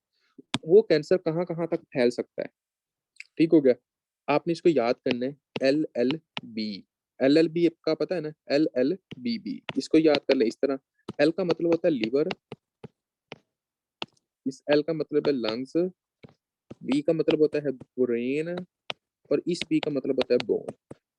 वो कैंसर कहाँ कहाँ तक फैल सकता है। ठीक हो गया। आपने इसको याद करना है, LLB, LLB का पता है ना, LLBB, इसको याद कर ले इस तरह। एल का मतलब होता है लीवर, इस एल का मतलब है लंग्स, बी का मतलब होता है ब्रेन, और इस बी का मतलब होता है बोन।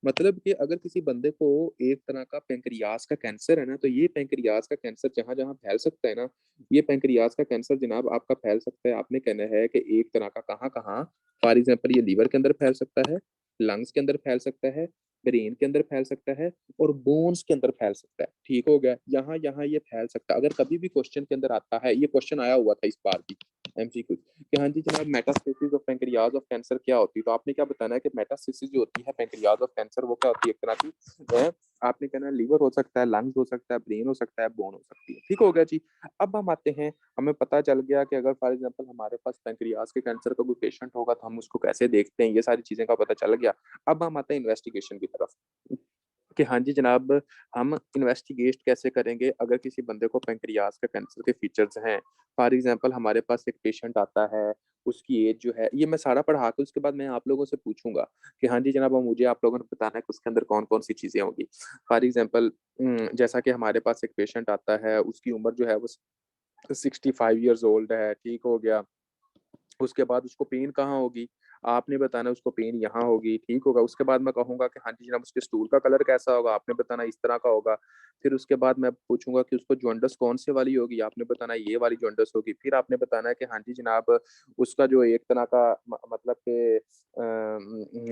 मतलब कि अगर किसी बंदे को एक तरह का पैंक्रियाज का कैंसर है ना, तो ये पैंक्रियाज का कैंसर जहां जहां फैल सकता है ना, ये पैंक्रियाज का कैंसर जनाब आपका फैल सकता है। आपने कहना है कि एक तरह का कहाँ कहाँ, फॉर एग्जाम्पल ये लीवर के अंदर फैल सकता है, लंग्स के अंदर फैल सकता है, ब्रेन के अंदर फैल सकता है, और बोन्स के अंदर फैल सकता है। ठीक हो गया। यहाँ यहाँ ये फैल सकता है। अगर कभी भी क्वेश्चन के अंदर आता है, ये क्वेश्चन आया हुआ था इस बार भी MCQ कि हाँ जी जनाब metastasis of pancreas of cancer क्या होती है, तो आपने क्या बताना है कि मेटास्टेसिस जो होती है पैंक्रियाज ऑफ कैंसर वो क्या होती है, एक तरह की आपने कहना लीवर हो सकता है, लंग्स हो सकता है, ब्रेन हो सकता है, बोन हो सकती है। ठीक हो गया जी। अब हम आते हैं, हमें पता चल गया कि अगर फॉर एग्जांपल हमारे पास पैंक्रियाज के कैंसर का कोई पेशेंट होगा तो हम उसको कैसे देखते हैं, ये सारी चीजें का पता चल गया। अब हम आते हैं इन्वेस्टिगेशन की तरफ कि हाँ जी जनाब हम इन्वेस्टिगेट कैसे करेंगे अगर किसी बंदे को पैंक्रियाज का कैंसर के फीचर्स हैं। फॉर एग्जांपल हमारे पास एक पेशेंट आता है, उसकी एज जो है, ये मैं सारा पढ़ा के उसके बाद मैं आप लोगों से पूछूंगा कि हाँ जी जनाब मुझे आप लोगों ने बताना है कि उसके अंदर कौन कौन सी चीजें होंगी। फॉर एग्जाम्पल जैसा कि हमारे पास एक पेशेंट आता है, उसकी उम्र जो है वो 65 ईयर्स ओल्ड है। ठीक हो गया। उसके बाद उसको पेन कहाँ होगी, आपने बताना उसको पेन यहाँ होगी। ठीक होगा। उसके बाद मैं कहूंगा कि हाँ जी जनाब उसके स्टूल का कलर कैसा होगा, आपने बताना इस तरह का होगा। फिर उसके बाद मैं पूछूंगा कि उसको जॉन्डिस कौन से वाली होगी, आपने बताना ये वाली जॉन्डिस होगी। फिर आपने बताना है कि हाँ जी जनाब उसका जो एक तरह का मतलब के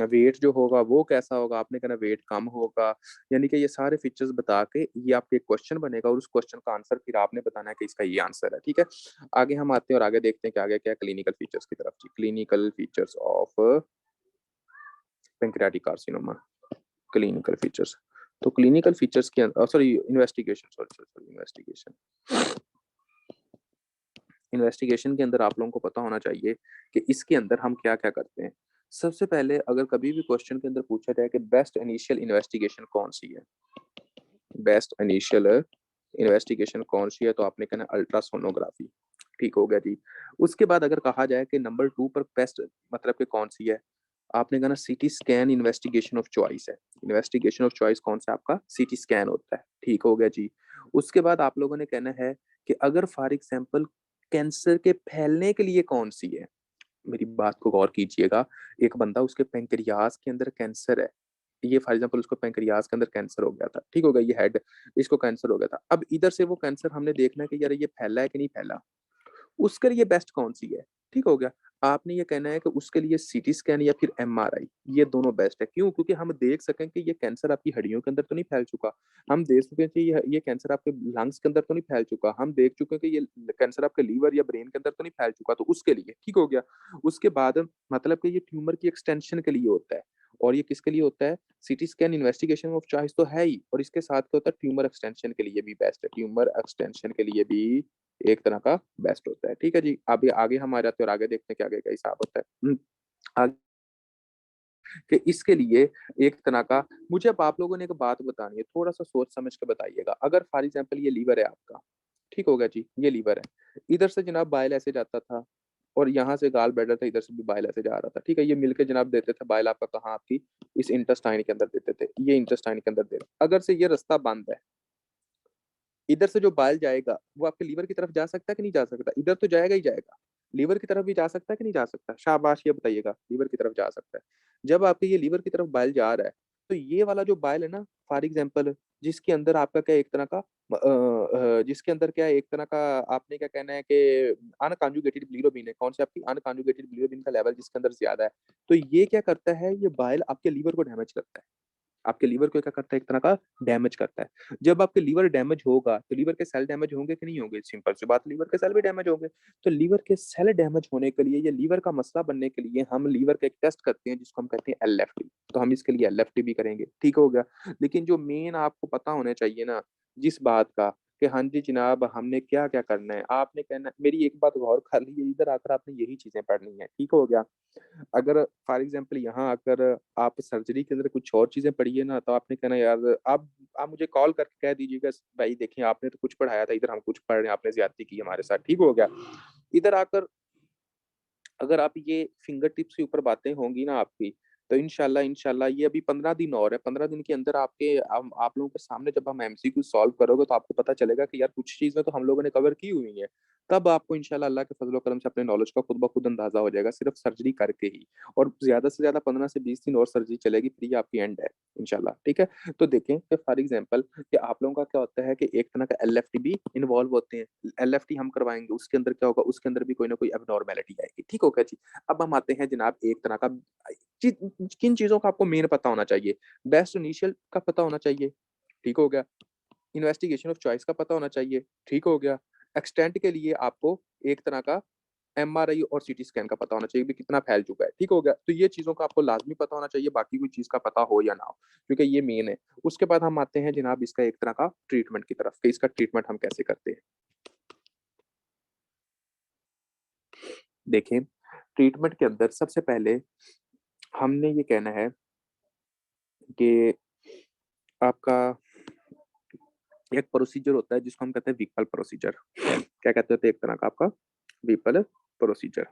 वेट जो होगा वो कैसा होगा, आपने कहना वेट कम होगा। यानी कि ये सारे फीचर्स बता के ये आपके क्वेश्चन बनेगा और उस क्वेश्चन का आंसर फिर आपने बताना है कि इसका ये आंसर है। ठीक है। आगे हम आते हैं और आगे देखते हैं कि आगे क्या क्लिनिकल फीचर्स की तरफ। जी, clinical features of pancreatic carcinoma, clinical features. तो क्लिनिकल फीचर्स के सॉरी इन्वेस्टिगेशन के अंदर आप लोगों को पता होना चाहिए कि इसके अंदर हम क्या क्या करते हैं। सबसे पहले अगर कभी भी क्वेश्चन के अंदर पूछा जाए कि बेस्ट इनिशियल इन्वेस्टिगेशन कौन सी है, बेस्ट इनिशियल इन्वेस्टिगेशन कौन सी है, तो आपने कहना अल्ट्रासोनोग्राफी। ठीक हो गया जी। उसके बाद अगर कहा जाए कि नंबर 2 पर बेस्ट मतलब कि कौन सी है, आपने कहना CT scan investigation of choice है। इन्वेस्टिगेशन ऑफ चॉइस कौन सा आपका सीटी स्कैन होता है। ठीक हो गया जी। उसके बाद आप लोगों ने कहना है कि अगर फॉर एग्जांपल कैंसर के फैलने के लिए कौन सी है। मेरी बात को गौर कीजिएगा, एक बंदा उसके पेंक्रियाज के अंदर कैंसर है, ये फॉर एग्जांपल उसको पेंक्रियाज के अंदर कैंसर हो गया था, ठीक हो गया, ये हेड इसको कैंसर हो गया था। अब इधर से वो कैंसर हमने देखना है कि यार ये फैला है कि नहीं फैला, उसके लिए बेस्ट कौन सी है। ठीक हो गया। आपने ये कहना है कि उसके लिए सीटी स्कैन या फिर एमआरआई, ये दोनों बेस्ट है। क्यों? क्योंकि हम देख सकें कि ये कैंसर आपकी हड्डियों के अंदर तो नहीं फैल चुका, हम देख सकें कि ये कैंसर आपके लंग्स के अंदर तो नहीं फैल चुका, हम देख चुके हैं कि ये कैंसर आपके लीवर या ब्रेन के अंदर तो नहीं फैल चुका, तो उसके लिए ठीक हो गया। उसके बाद मतलब कि ये ट्यूमर की एक्सटेंशन के लिए होता है। और ये किसके लिए होता है? CT scan investigation of choice तो है ही, और इसके साथ क्या होता है, ट्यूमर एक्सटेंशन के लिए भी बेस्ट है, ट्यूमर एक्सटेंशन के लिए भी एक तरह का बेस्ट होता है। ठीक है जी। अभी आगे हम आ जाते हैं और आगे देखते हैं कि आगे का हिसाब होता है। आगे कि इसके लिए एक तरह का, मुझे अब आप लोगों ने एक बात बतानी है, थोड़ा सा सोच समझ के बताइएगा। अगर फॉर एग्जांपल ये लीवर है आपका, ठीक हो गया जी, ये लीवर है, इधर से जनाब बाइल ऐसे जाता था और यहाँ से गाल ब्लैडर था, इधर से भी बाइल ऐसे जा रहा था। ठीक है, ये मिलके जनाब देते थे बाइल आपका कहाँ, आपकी इस इंटेस्टाइन के अंदर देते थे, ये इंटेस्टाइन के अंदर दे रहे। अगर से ये रास्ता बंद है, इधर से जो बाइल जाएगा वो आपके लीवर की तरफ जा सकता है कि नहीं जा सकता? इधर तो जाएगा ही जाएगा। लीवर की तरफ भी जा सकता है कि नहीं जा सकता? शाबाश, ये बताइएगा, लीवर की तरफ जा सकता है। जब आपके ये लीवर की तरफ बाइल जा रहा है, तो ये वाला जो बाइल है ना, फॉर एग्जाम्पल जिसके अंदर आपका क्या एक तरह का जिसके अंदर क्या है एक तरह का, आपने क्या कहना है कि अनकॉन्जुगेटेड बिलिरुबिन है, कौन सी आपकी अनकॉन्जुगेटेड बिलिरुबिन का लेवल जिसके अंदर ज्यादा है, तो ये क्या करता है, ये बाइल आपके लीवर को डैमेज करता है। आपके लीवर को क्या करता है, एक तरह का डैमेज करता है। जब आपके लीवर डैमेज होगा तो लीवर के सेल डैमेज होंगे कि नहीं होंगे? सिंपल सी बात, लीवर के सेल भी डैमेज होंगे। तो लीवर के सेल डैमेज होने के लिए या लीवर का मसला बनने के लिए हम लीवर का एक टेस्ट करते हैं जिसको हम कहते हैं एलएफटी। तो हम इसके लिए एलएफटी भी करेंगे। ठीक हो गया। लेकिन जो मेन आपको पता होना चाहिए ना जिस बात का, कि हाँ जी जनाब हमने क्या क्या करना है, आपने कहना, मेरी एक बात गौर कर ली, इधर आकर आपने यही चीजें पढ़नी है। ठीक हो गया। अगर फॉर एग्जांपल यहाँ आकर आप सर्जरी के अंदर कुछ और चीजें पढ़िए ना, तो आपने कहना यार आप मुझे कॉल करके कह दीजिएगा भाई देखिए आपने तो कुछ पढ़ाया था, इधर हम कुछ पढ़ रहे हैं, आपने ज्यादती की हमारे साथ। ठीक हो गया। इधर आकर अगर आप ये फिंगर टिप्स के ऊपर बातें होंगी ना आपकी, तो इंशाल्लाह इंशाल्लाह ये अभी 15 दिन और है, 15 दिन के अंदर आपके आप लोगों के सामने जब हम एमसीक्यू सॉल्व करोगे तो आपको पता चलेगा कि यार कुछ चीजें तो हम लोगों ने कवर की हुई है। तब आपको इंशाल्लाह अल्लाह के फजल करम से अपने नॉलेज का खुद ब खुद अंदाजा हो जाएगा, सिर्फ सर्जरी करके ही। और ज्यादा से ज्यादा 15 से 20 दिन और सर्जरी चलेगी, फिर ये आपकी एंड है इंशाल्लाह। ठीक है। तो देखें कि फॉर एग्जाम्पल कि आप लोगों का क्या होता है कि एक तरह का एलएफटी भी इन्वॉल्व होते हैं। एलएफटी हम करवाएंगे, उसके अंदर क्या होगा, उसके अंदर भी कोई ना कोई एबनॉर्मेलिटी आएगी। ठीक होगा जी। अब हम आते हैं जनाब एक तरह का, किन चीजों का आपको मेन पता होना चाहिए। बेस्ट इनिशियल का पता होना चाहिए। ठीक हो गया। इन्वेस्टिगेशन ऑफ चॉइस का पता होना चाहिए। ठीक हो गया। एक्सटेंट के लिए आपको एक तरह का एमआरआई और सीटी स्कैन का पता होना चाहिए भी कितना फैल चुका है। ठीक हो गया। तो ये चीजों का आपको लाजमी पता होना चाहिए, बाकी कोई चीज का पता हो या ना हो, क्योंकि ये मेन है। उसके बाद हम आते हैं जनाब इसका एक तरह का ट्रीटमेंट की तरफ, कि इसका ट्रीटमेंट हम कैसे करते हैं। देखें, ट्रीटमेंट के अंदर सबसे पहले हमने ये कहना है कि आपका एक प्रोसीजर होता है जिसको हम कहते हैं व्हीपल प्रोसीजर। क्या कहते हैं, एक तरह का आपका व्हीपल प्रोसीजर।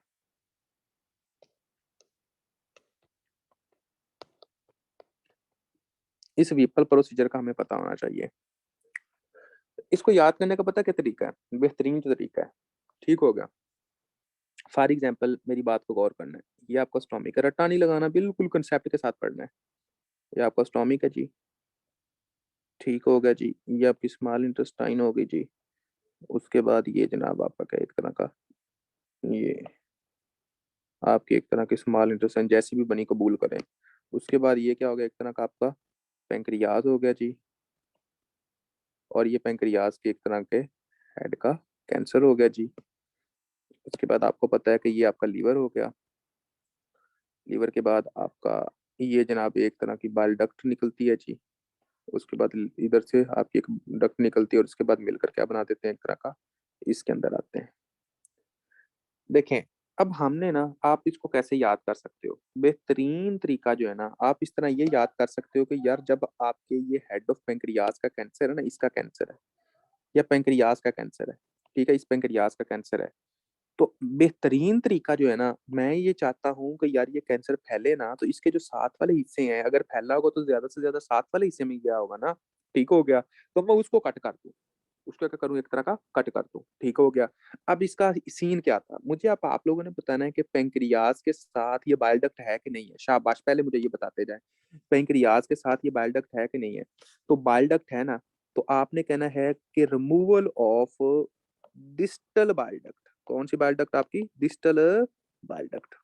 इस व्हीपल प्रोसीजर का हमें पता होना चाहिए। इसको याद करने का पता क्या तरीका है, बेहतरीन जो तरीका है। ठीक हो गया। फॉर एग्जाम्पल मेरी बात को गौर करना है, ये आपका स्टोमिक है, रट्टा नहीं लगाना, बिल्कुल कंसेप्ट के साथ पढ़ना है। ये आपका स्टोमिक है जी। ठीक हो गया जी। ये आपकी स्मॉल इंटेस्टाइन हो गई जी। उसके बाद ये जनाब आपका क्या एक तरह का, ये आपकी एक तरह की स्मॉल इंटेस्टाइन जैसी भी बनी कबूल करें। उसके बाद ये क्या हो गया, एक तरह का आपका पेंक्रियाज हो गया जी। और ये पेंक्रियाज के एक तरह के हेड का कैंसर हो गया जी। उसके बाद आपको पता है कि ये आपका लीवर हो गया। लीवर के बाद आपका ये जनाब एक तरह की बाइल डक्ट निकलती है जी। उसके बाद इधर से आपकी एक डक्ट निकलती है और उसके बाद मिलकर क्या बना देते हैं एक तरह का, इसके अंदर आते हैं। देखें, अब हमने ना, आप इसको कैसे याद कर सकते हो, बेहतरीन तरीका जो है ना, आप इस तरह ये याद कर सकते हो कि यार जब आपके ये हेड ऑफ पेंक्रियाज का कैंसर है ना, इसका कैंसर है या पेंक्रियाज का कैंसर है, ठीक है, इस पेंक्रियाज का कैंसर है, तो बेहतरीन तरीका जो है ना, मैं ये चाहता हूँ कि यार ये कैंसर फैले ना, तो इसके जो साथ वाले हिस्से हैं, अगर फैला होगा तो ज्यादा से ज्यादा साथ वाले हिस्से में गया होगा ना, ठीक हो गया, तो मैं उसको कट कर दूं, उसको क्या करूं, एक तरह का कट कर दूं, ठीक हो गया। अब इसका सीन क्या था, मुझे आप लोगों ने बताना है कि पेंक्रियाज के साथ ये बाइल डक्ट है कि नहीं है, शाबाश, पहले मुझे ये बताते जाए, पेंक्रियाज के साथ ये बाइल डक्ट है कि नहीं है। तो बाइल डक्ट है ना, तो आपने कहना है कि removal of distal bile duct, कौन सी बाइल डक्ट आपकी, डिस्टल बाइल डक्ट,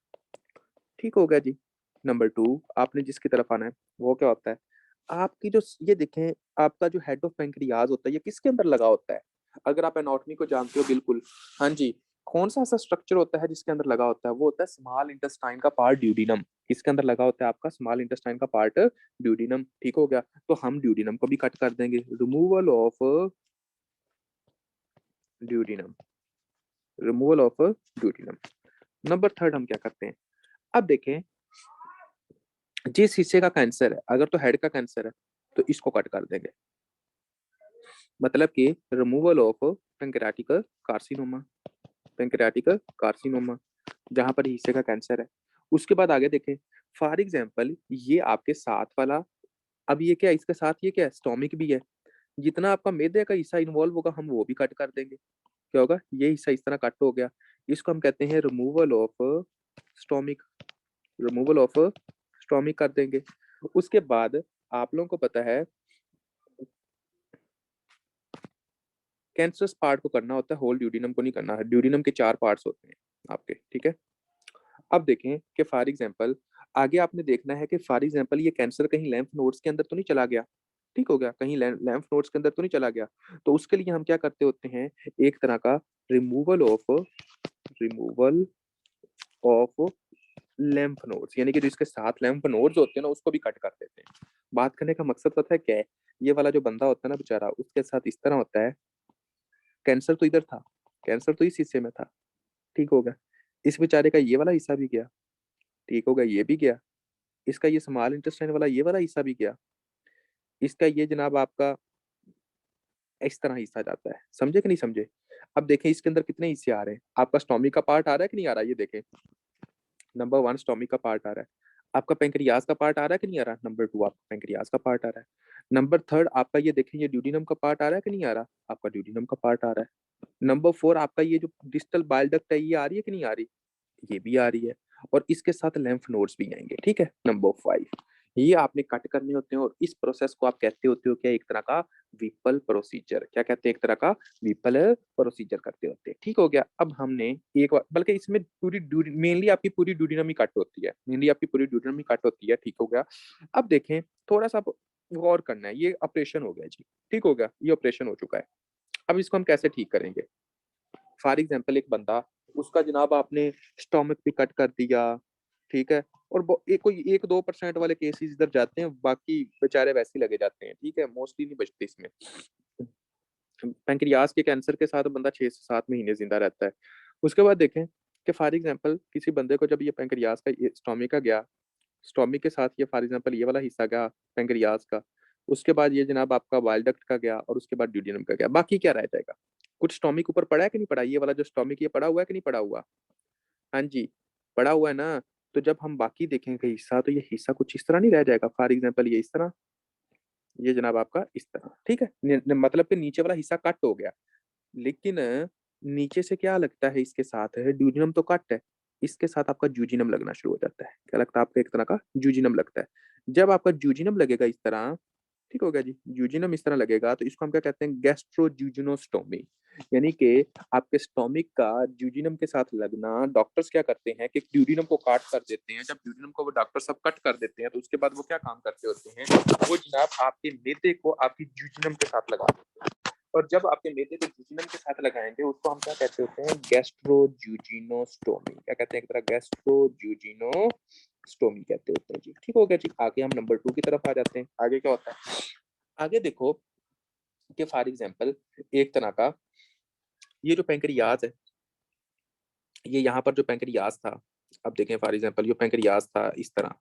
ठीक हो गया जी। नंबर टू, आपने जिसकी तरफ आना है वो क्या होता है, आपकी जो ये देखें, आपका जो हेड ऑफ पेंक्रियाज होता है ये किसके अंदर लगा होता है, अगर आप एनाटॉमी को जानते हो बिल्कुल, हाँ जी, कौन सा ऐसा स्ट्रक्चर होता है जिसके अंदर लगा होता है, वो होता है स्मॉल इंटेस्टाइन का पार्ट ड्यूडिनम, किसके अंदर लगा होता है आपका, स्मॉल इंटेस्टाइन का पार्ट ड्यूडिनम, ठीक हो गया। तो हम ड्यूडिनम को भी कट कर देंगे, removal of duodenum, removal of duodenum. Number third हम क्या करते हैं, अब देखें, जिस हिस्से का कैंसर है, अगर तो हेड का कैंसर है तो इसको कट कर देंगे, मतलब कि removal of pancreatic carcinoma, pancreatic carcinoma, जहां पर हिस्से का कैंसर है। उसके बाद आगे देखें, फॉर एग्जांपल ये आपके साथ वाला, अब ये क्या, इसके साथ ये क्या है, स्टोमिक भी है, जितना आपका मैदे का हिस्सा इन्वॉल्व होगा हम वो भी कट कर देंगे, क्या होगा, ये हिस्सा इस तरह कट हो गया, इसको हम कहते हैं removal of stomach, removal of stomach कर देंगे। उसके बाद आप लोगों को पता है कैंसरस पार्ट को करना होता है, होल ड्यूडिनम को नहीं करना है, ड्यूडिनम के 4 पार्ट्स होते हैं आपके, ठीक है। अब देखें कि फॉर एग्जांपल आगे आपने देखना है कि फॉर एग्जांपल ये कैंसर कहीं lymph नोड्स के अंदर तो नहीं चला गया, ठीक हो गया, कहीं lymph नोड्स के अंदर तो नहीं चला गया, तो उसके लिए हम क्या करते होते हैं, एक तरह का removal of, removal of lymph nodes, यानी कि जो इसके साथ lymph नोड्स होते हैं ना उसको भी कट कर देते हैं। बात करने का मकसद पता है क्या है, ये वाला जो बंदा होता है ना बेचारा, उसके साथ इस तरह होता है, कैंसर तो इधर था, कैंसर तो इस हिस्से में था, ठीक हो गया, इस बेचारे का ये वाला हिस्सा भी गया, ठीक हो गया, ये भी गया, इसका ये स्मॉल इंटेस्टाइन वाला ये वाला हिस्सा भी गया, इसका ये जनाब आपका इस तरह हिस्सा जाता है, समझे कि नहीं समझे। अब देखें इसके अंदर कितने हिस्से आ रहे हैं, आपका स्टोमिक का पार्ट आ रहा है कि नहीं आ रहा, ये देखें, नंबर वन स्टोमिक का पार्ट आ रहा है, आपका पेंक्रियाज का पार्ट आ रहा है कि नहीं आ रहा, नंबर टू आपका पेंक्रियाज का पार्ट आ रहा है, नंबर थर्ड आपका ये देखें, ये ड्यूडिनम का पार्ट आ रहा है कि नहीं आ रहा, आपका ड्यूडिनम का पार्ट आ रहा है, नंबर फोर आपका ये जो डिस्टल बाइल डक्ट है ये आ रही है कि नहीं आ रही, ये भी आ रही है, और इसके साथ lymph नोड्स भी आएंगे, ठीक है। नंबर 5, ये आपने कट करने होते हैं और इस प्रोसेस को आप कहते होते हो क्या, एक तरह का विपल प्रोसीजर, क्या कहते हैं, एक तरह का विपल प्रोसीजर करते होते हैं, ठीक हो गया। अब हमने एक बार, बल्कि इसमें पूरी मेनली आपकी पूरी ड्यूडिनम ही कट होती है, मेनली आपकी पूरी ड्यूडिनम ही कट होती है, ठीक हो गया। अब देखें, थोड़ा सा गौर करना है, ये ऑपरेशन हो गया जी, ठीक हो गया, ये ऑपरेशन हो चुका है। अब इसको हम कैसे ठीक करेंगे, फॉर एग्जाम्पल एक बंदा, उसका जनाब आपने स्टोमक भी कट कर दिया, ठीक है, और एक कोई 1-2% वाले केसेस इधर जाते हैं, बाकी बेचारे वैसे ही लगे जाते हैं, ठीक है, मोस्टली नहीं बचते इसमें। पैंक्रियाज के कैंसर के साथ बंदा 6 से 7 महीने जिंदा रहता है। उसके बाद देखें कि फॉर एग्जाम्पल किसी बंदे को जब ये पैंक्रियाज का स्टोमिक का गया, स्टोमिक के साथ ये फॉर एग्जाम्पल ये वाला हिस्सा गया पैंक्रियाज का, उसके बाद ये जनाब आपका बाइल डक्ट का गया और उसके बाद ड्यूडिनम का गया, बाकी क्या रह जाएगा, कुछ स्टोमिक ऊपर पड़ा है कि नहीं पड़ा, ये वाला जो स्टोमिक ये पड़ा हुआ है कि नहीं पड़ा हुआ, हाँ जी, पड़ा हुआ है ना। तो जब हम बाकी देखेंगे हिस्सा, तो ये हिस्सा कुछ इस तरह नहीं रह जाएगा, फॉर एग्जाम्पल ये इस तरह, ये जनाब आपका इस तरह, ठीक है, मतलब कि नीचे वाला हिस्सा कट हो गया, लेकिन नीचे से क्या लगता है इसके साथ है, ड्यूजिनम तो कट है, इसके साथ आपका जूजिनम लगना शुरू हो जाता है, क्या लगता है आपका, एक तरह का जूजिनम लगता है। जब आपका जूजिनम लगेगा इस तरह, ठीक हो गया जी, यूजिनम इस तरह लगेगा, तो इसको हम क्या कहते हैं, गैस्ट्रोज्यूजिनोस्टोमी, यानी कि आपके स्टोमिक का ड्यूडिनम के साथ लगना। डॉक्टर्स क्या करते हैं कि ड्यूडिनम को काट कर देते हैं, जब ड्यूडिनम को वो डॉक्टर सब कट कर देते हैं तो उसके बाद वो क्या काम करते होते हैं, वो जनाब आपके मैदे को आपकी ड्यूडिनम के साथ लगा देते हैं, और जब आपके मैदे को ड्यूडिनम के साथ लगाएंगे उसको हम क्या कहते होते हैं, गैस्ट्रोज्यूजिनोस्टोमी, क्या कहते हैं, एक तरह गैस्ट्रोज्यूजिनोस्टोमी कहते होते हैं जी, ठीक हो गया जी। आगे हम नंबर 2 की तरफ आ जाते हैं, आगे क्या होता है, आगे देखो कि फॉर एग्जांपल एक तरह का ये जो पेंक्रियाज है, ये यहाँ पर जो पेंक्रियाज था, अब देखें फॉर एग्जांपल ये पेंक्रियाज था इस तरह,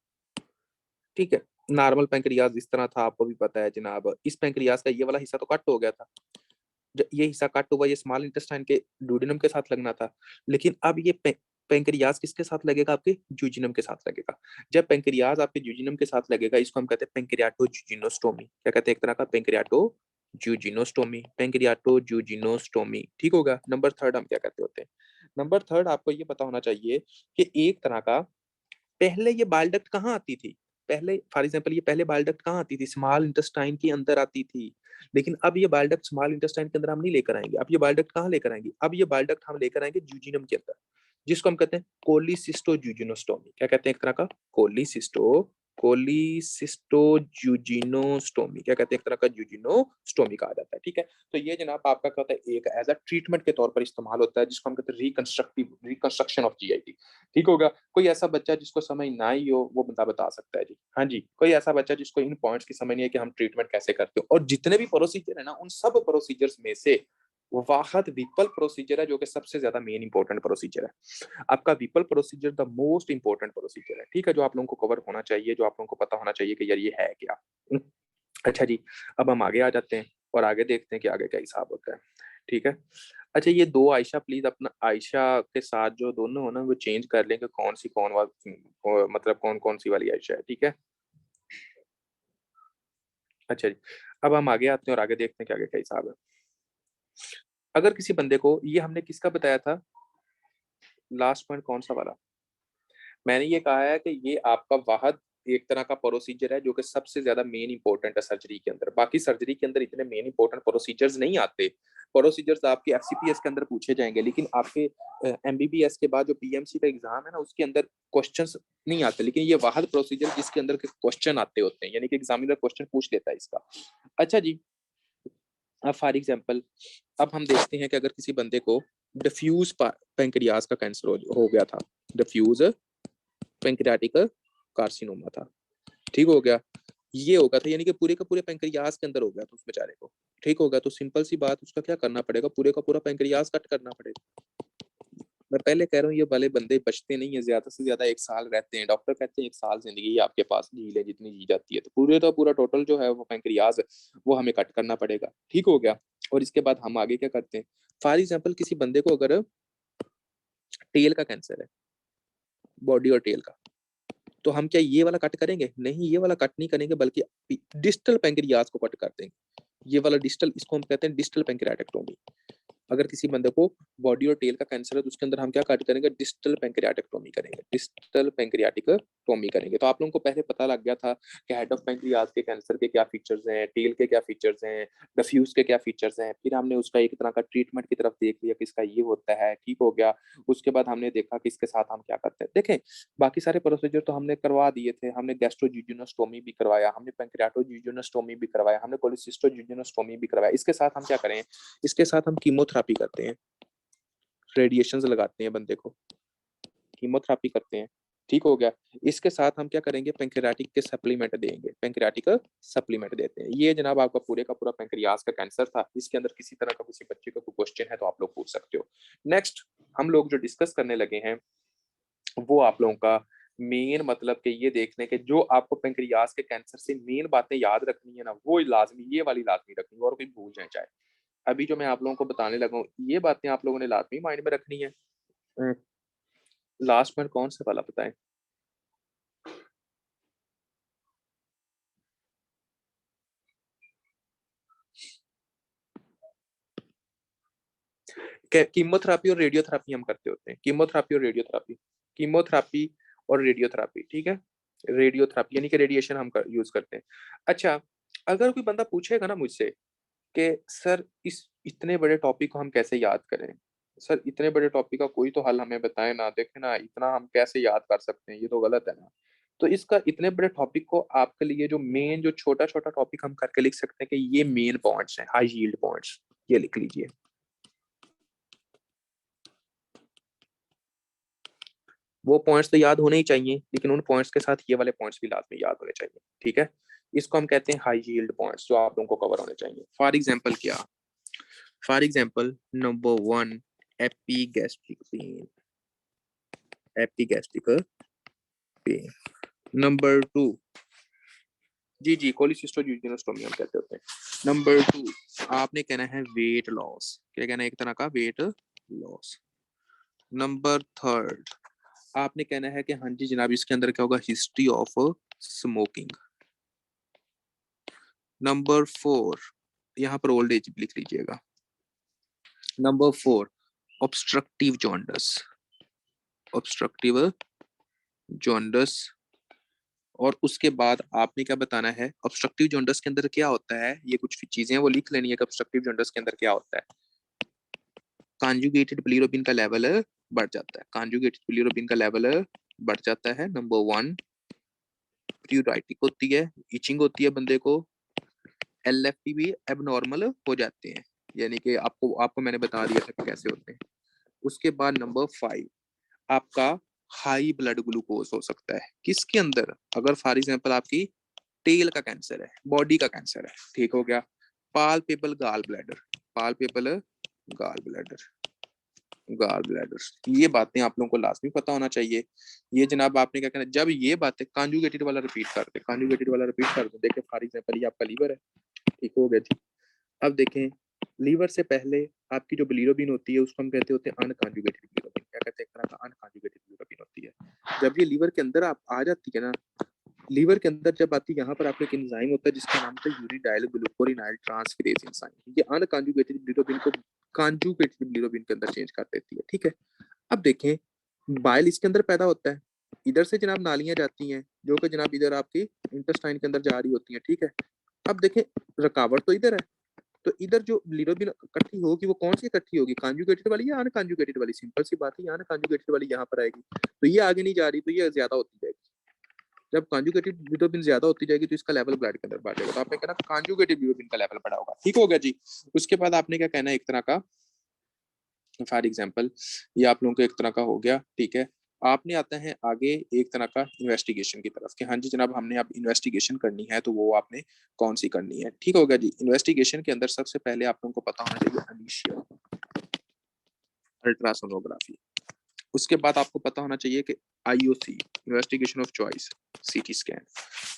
ठीक है। नॉर्मल पेंक्रियाज इस तरह था, आपको भी पता है जनाब। इस पेंक्रियाज का ये वाला हिस्सा तो कट हो गया था, ये हिस्सा कट हुआ, ये स्मॉल इंटेस्टाइन के डुodenum के साथ लगना था। लेकिन अब ये पेंक्रियाज किसके साथ लगेगा? आपके जूजिनम के साथ लगेगा। जब पेंक्रियाज आपके जूजिनम के साथ लगेगा, इसको हम कहते हैं पेंक्रियाटोजुजिनोस्टोमी। क्या कहते हैं? एक तरह का पेंक्रियाटोजुजिनोस्टोमी, पेंक्रियाटोजुजिनोस्टोमी, ठीक होगा। नंबर थर्ड हम क्या कहते होते हैं? नंबर थर्ड आपको ये पता होना चाहिए कि एक तरह का, पहले ये बाइल डक्ट कहाँ आती थी? पहले फॉर एग्जांपल ये पहले बाइल डक्ट कहाँ आती थी? स्मॉल इंटेस्टाइन के अंदर आती थी। लेकिन अब ये बाइल डक्ट स्मॉल इंटेस्टाइन के अंदर हम नहीं लेकर आएंगे। अब ये बाइल डक्ट कहाँ लेकर आएंगे? अब ये बाइल डक्ट हम लेकर आएंगे जूजिनम के अंदर, जिसको हम कहते हैं कोलिसिस्टोजुजिनोस्टोमी। क्या कहते हैं? एक तरह का कोलिसिस्टोजुजिनोस्टोमी। क्या कहते हैं? एक तरह का जुजिनोस्टोमी कहा जाता है, ठीक है। तो ये जनाब आपका क्या होता है? एक एज अ ट्रीटमेंट के तौर पर इस्तेमाल होता है, जिसको हम कहते हैं रिकंस्ट्रक्शन ऑफ जीआईटी, ठीक होगा। कोई ऐसा बच्चा जिसको समझ ना ही हो, वो बंदा बता सकता है जी। हाँ जी, कोई ऐसा बच्चा जिसको इन पॉइंट्स की समझ नहीं है कि हम ट्रीटमेंट कैसे करते हो, और जितने भी प्रोसीजर है ना, उन सब प्रोसीजर्स में से वाहद विपल प्रोसीजर है जो कि सबसे ज्यादा मेन इंपॉर्टेंट प्रोसीजर है। आपका Vipul procedure the most important procedure है, ठीक है, जो आप लोगों को कवर होना चाहिए, जो आप लोगों को पता होना चाहिए कि यार ये है क्या। अच्छा जी, अब हम आगे आ जाते हैं और आगे देखते हैं कि आगे क्या हिसाब होता है, ठीक है। अच्छा, ये दो आयशा प्लीज अपना आयशा के साथ जो दोनों हो ना, वो चेंज कर लेंगे, कौन सी कौन वाली, मतलब कौन कौन सी वाली आयशा है, ठीक है। अच्छा जी, अब हम आगे आते हैं और आगे देखते हैं कि आगे क्या हिसाब है। अगर किसी बंदे को, ये हमने किसका बताया था लास्ट पॉइंट, कौन सा वाला? मैंने ये कहा है कि ये आपका वाहद एक तरह का प्रोसीजर है जो कि सबसे ज्यादा मेन इंपॉर्टेंट है सर्जरी के अंदर। बाकी सर्जरी के अंदर इतने मेन इंपॉर्टेंट प्रोसीजर्स नहीं आते। प्रोसीजर्स आपके एफसीपीएस के अंदर पूछे जाएंगे, लेकिन आपके एमबीबीएस के बाद जो पीएमसी का एग्जाम है ना, उसके अंदर क्वेश्चंस नहीं आते। लेकिन ये वाहद प्रोसीजर जिसके अंदर के क्वेश्चन आते होते हैं, यानी कि एग्जामिनर क्वेश्चन पूछ लेता है इसका। अच्छा जी, अब फॉर एग्जाम्पल अब हम देखते हैं कि अगर किसी बंदे को डिफ्यूज पेंक्रियाज का कैंसर हो गया था, डिफ्यूज पेंक्रियाटिक कार्सिनोमा था, ठीक हो गया, ये होगा था, यानी कि पूरे का पूरे पेंक्रियाज के अंदर हो गया था उस बेचारे को, ठीक होगा। तो सिंपल सी बात, उसका क्या करना पड़ेगा? पूरे का पूरा पेंक्रियाज कट करना पड़ेगा। मैं पहले कह रहा हूँ, ये वाले बंदे बचते नहीं है, ज्यादा से ज्यादा 1 साल रहते हैं। डॉक्टर कहते हैं 1 साल जिंदगी आपके पास जी ले जितनी जी जाती है, तो पूरे का पूरा टोटल जो है वो पेंक्रियाज वो हमें कट करना पड़ेगा, ठीक हो गया। और इसके बाद हम आगे क्या करते हैं? फॉर एग्जाम्पल किसी बंदे को अगर टेल का कैंसर है, बॉडी और टेल का, तो हम क्या ये वाला कट करेंगे? नहीं, ये वाला कट नहीं करेंगे, बल्कि डिस्टल पेंक्रियाज को कट कर देंगे। ये वाला डिस्टल, इसको हम कहते हैं डिस्टल पेंक्रियाटेक्टोमी। अगर किसी बंदे को बॉडी और टेल का कैंसर है, तो उसके अंदर हम क्या कट करेंगे? डिस्टल पेंक्रियाटेक्टोमी करेंगे, डिस्टल पेंक्रियाटिकटोमी करेंगे। तो आप लोगों को पहले पता लग गया था कि हेड ऑफ पेंक्रियाज के कैंसर के क्या फीचर्स हैं, टेल के क्या फीचर्स हैं, डिफ्यूज के क्या फीचर्स हैं। फिर हमने उसका एक तरह का ट्रीटमेंट की तरफ देख लिया कि इसका ये होता है, ठीक हो गया। उसके बाद हमने देखा कि इसके साथ हम क्या करते हैं। देखें, बाकी सारे प्रोसीजर तो हमने करवा दिए थे। हमने गैस्ट्रोजुजिनोस्टोमी भी करवाया, हमने पेंक्रियाटोजुजिनोस्टोमी भी करवाया, हमने कोलिसिस्टोजुजिनोस्टोमी भी करवाया। इसके साथ हम क्या करें? इसके साथ हम कीमोथेरेपी करते हैं, रेडिएशंस लगाते हैं बंदे को, कीमोथेरेपी करते हैं, ठीक हो गया। इसके साथ हम क्या करेंगे? पेंक्रियाटिक के सप्लीमेंट देंगे, पेंक्रियाटिक सप्लीमेंट देते हैं। ये जनाब आपका पूरे का पूरा पेंक्रियाज का कैंसर था। इसके अंदर किसी तरह का किसी बच्चे का कोई क्वेश्चन है तो आप लोग पूछ सकते हो। नेक्स्ट हम लोग जो डिस्कस करने लगे हैं, वो आप लोगों का मेन मतलब कि ये देखने के जो आपको पेंक्रियाज के कैंसर से मेन बातें याद रखनी है ना, वो लाजमी, ये वाली लाजमी रखनी है, और कोई भूल जाए चाहे। अभी जो मैं आप लोगों को बताने लगा हूँ, ये बातें आप लोगों ने लाजमी माइंड में रखनी है। लास्ट में कौन सा वाला बताएं? कीमोथेरेपी और रेडियोथेरेपी हम करते होते हैं, कीमोथेरेपी और रेडियोथेरेपी, कीमोथेरेपी और रेडियोथेरेपी, ठीक है। रेडियोथेरेपी यानी कि रेडिएशन हम यूज करते हैं। अच्छा, अगर कोई बंदा पूछेगा ना मुझसे कि सर इस इतने बड़े टॉपिक को हम कैसे याद करें, सर इतने बड़े टॉपिक का कोई तो हल हमें बताएं ना, देखें ना, इतना हम कैसे याद कर सकते हैं, ये तो गलत है ना। तो इसका, इतने बड़े टॉपिक को आपके लिए जो मेन, जो छोटा छोटा टॉपिक हम करके लिख सकते हैं कि ये मेन पॉइंट्स हैं, हाई यील्ड पॉइंट्स, ये लिख लीजिए। वो पॉइंट्स तो याद होने ही चाहिए, लेकिन उन पॉइंट्स के साथ ये वाले पॉइंट्स भी लाजमी याद होने चाहिए, ठीक है। इसको हम कहते हैं हाई यील्ड पॉइंट्स जो आप लोगों को कवर होने चाहिए। फॉर एग्जांपल क्या, for example number 1 epigastric pain, epigastric pain. Number 2 जी कोलिसिस्टोज़ियोजेनोस्टोमी हम कहते होते हैं। नंबर 2 आपने कहना है वेट लॉस, क्या कहना है, एक तरह का वेट लॉस। नंबर 3 आपने कहना है कि हाँ जी जनाब इसके अंदर क्या होगा, हिस्ट्री ऑफ स्मोकिंग। नंबर 4 यहाँ पर ओल्ड एज लिख लीजिएगा। Number 4 obstructive jaundice, obstructive jaundice. और उसके बाद आपने क्या बताना है, ऑब्स्ट्रक्टिव जॉन्डिस के अंदर क्या होता है, ये कुछ चीजें वो लिख लेनी है कि ऑब्स्ट्रक्टिव जॉन्डिस के अंदर क्या होता है। कॉन्जुगेटेड बिलिरुबिन का लेवल बढ़ जाता है, कॉन्जुगेटेड बिलिरुबिन का लेवल बढ़ जाता है। नंबर 1 प्यूराइटिक होती है, इचिंग होती है बंदे को, एलएफटी भी एबनॉर्मल हो जाते हैं, यानी कि आपको आपको मैंने बता दिया था कि कैसे होते हैं। उसके बाद नंबर 5 आपका हाई ब्लड ग्लूकोज हो सकता है, किसके अंदर, अगर फॉर एग्जांपल आपकी टेल का कैंसर है, बॉडी का कैंसर है, ठीक हो गया। Palpable gall bladder, palpable gall bladder, gall bladder, ये बातें आप लोगों को लाजमी पता होना चाहिए। ये जनाब आपने क्या कहना, जब ये बातें कॉन्जुगेटेड वाला रिपीट कर दे, कॉन्जुगेटेड वाला रिपीट कर दे, देखें फॉर एग्जांपल ये आपका लीवर है, ठीक हो गया जी। अब देखें लीवर से पहले आपकी जो बिलिरुबिन होती है उसको हम कहते होते हैं अनकॉन्जुगेटेड बिलिरुबिन, क्या कहते हैं, एक तरह का अनकॉन्जुगेटेड बिलिरुबिन होती है। जब ये लीवर के अंदर आप आ जाती है ना, लीवर के अंदर जब आती है, यहाँ पर आपको एक एंजाइम होता है जिसका नाम होता है यूरिडाइल ग्लूकोरिनाइल ट्रांसफेरेज एंजाइम, ये अनकॉन्जुगेटेड बिलिरुबिन को कॉन्जुगेटेड बिलिरुबिन के अंदर चेंज कर देती है, ठीक है। अब देखें बाइल इसके अंदर पैदा होता है, इधर से जनाब नालियां जाती हैं जो कि जनाब इधर आपकी इंटेस्टाइन के अंदर जा रही होती हैं, ठीक है। अब देखें रुकावट तो इधर है, तो इधर जो बिलिरुबिन इकट्ठी होगी वो कौन सी इकट्ठी होगी, कॉन्जुगेटेड वाली या अनकॉन्जुगेटेड वाली, सिंपल सी बात है, यहाँ अनकॉन्जुगेटेड वाली यहाँ पर आएगी, तो ये आगे नहीं जा रही तो ये ज्यादा होती जाएगी। जब कॉन्जुगेटेड बिलिरुबिन ज्यादा होती जाएगी तो इसका लेवल ब्लड के अंदर बढ़ जाएगा, तो आपने कहना कॉन्जुगेटेड बिलिरुबिन का लेवल बढ़ा होगा, ठीक हो गया जी। उसके बाद आपने क्या कहना है, एक तरह का फॉर एग्जाम्पल ये आप लोगों को एक तरह का हो गया, ठीक है। आपने आता है आगे एक तरह का इन्वेस्टिगेशन की तरफ कि हाँ जी जनाब हमने अब इन्वेस्टिगेशन करनी है, तो वो आपने कौन सी करनी है, ठीक हो गया जी। इन्वेस्टिगेशन के अंदर सबसे पहले आप लोगों को पता होना चाहिए अनीशिया अल्ट्रासोनोग्राफी। उसके बाद आपको पता होना चाहिए कि IOC investigation of choice, CT scan.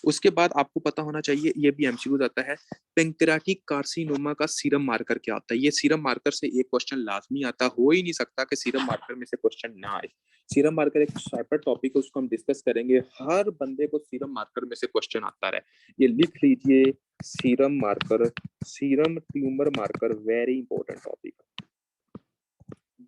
उसके बाद आपको पता होना चाहिए, ये भी एमसीक्यू आता है, पेंक्रियाटिक कार्सिनोमा का सीरम मार्कर क्या होता है। ये सीरम मार्कर से एक क्वेश्चन लाजमी आता, हो ही नहीं सकता कि सीरम मार्कर में से क्वेश्चन ना आए। सीरम मार्कर एक सेपरेट टॉपिक है, उसको हम डिस्कस करेंगे, हर बंदे को सीरम मार्कर में से क्वेश्चन आता रहे, ये लिख लीजिए। Serum marker, serum tumour marker, very important topic,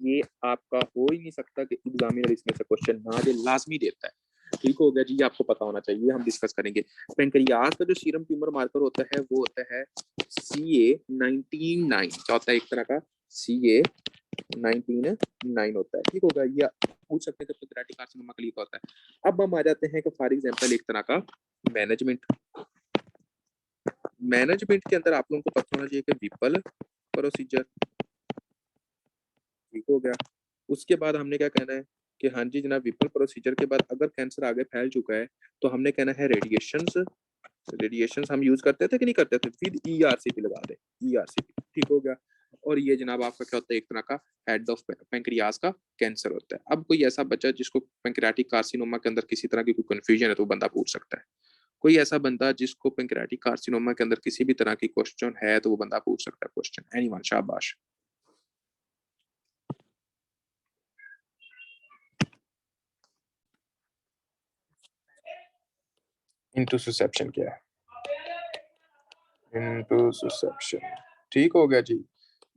ये आपका हो ही नहीं सकता कि एग्जामिनर इसमें से क्वेश्चन ना दे, लाजमी देता है, ठीक हो गया जी। ये आपको पता होना चाहिए, हम डिस्कस करेंगे। पेंक्रियाज का जो सीरम ट्यूमर मार्कर होता है वो होता है CA19-9, क्या होता है, एक तरह का CA19-9 होता है, ठीक होगा। ये पूछ सकते हैं कि पेंक्रियाटिक कार्सिनोमा के लिए क्या होता है। अब हम आ जाते हैं कि फॉर एग्जांपल एक तरह का मैनेजमेंट, मैनेजमेंट के अंदर आप लोगों को पता होना चाहिए कि विपल प्रोसीजर, ठीक हो गया। उसके बाद हमने क्या कहना है कि हाँ जी जनाब विपल प्रोसीजर के बाद अगर कैंसर आगे फैल चुका है तो हमने कहना है रेडिएशंस, रेडिएशंस हम यूज करते थे कि नहीं करते थे, फिर ईआरसीपी लगा दे, ईआरसीपी, ठीक हो गया। और ये जनाब आपका क्या होता है, एक तरह का हेड ऑफ पेंक्रियाज का कैंसर होता है। अब कोई ऐसा बच्चा जिसको पेंक्रियाटिक कार्सिनोमा के अंदर किसी तरह की कोई कंफ्यूजन है तो बंदा पूछ सकता है। कोई ऐसा बंदा जिसको पेंक्रियाटिक कार्सिनोमा के अंदर किसी भी तरह की क्वेश्चन है तो वो बंदा पूछ सकता है क्वेश्चन, एनीवन, शाबाश। इंटुसिसेप्शन क्या है, इंटुसिसेप्शन, ठीक हो गया जी।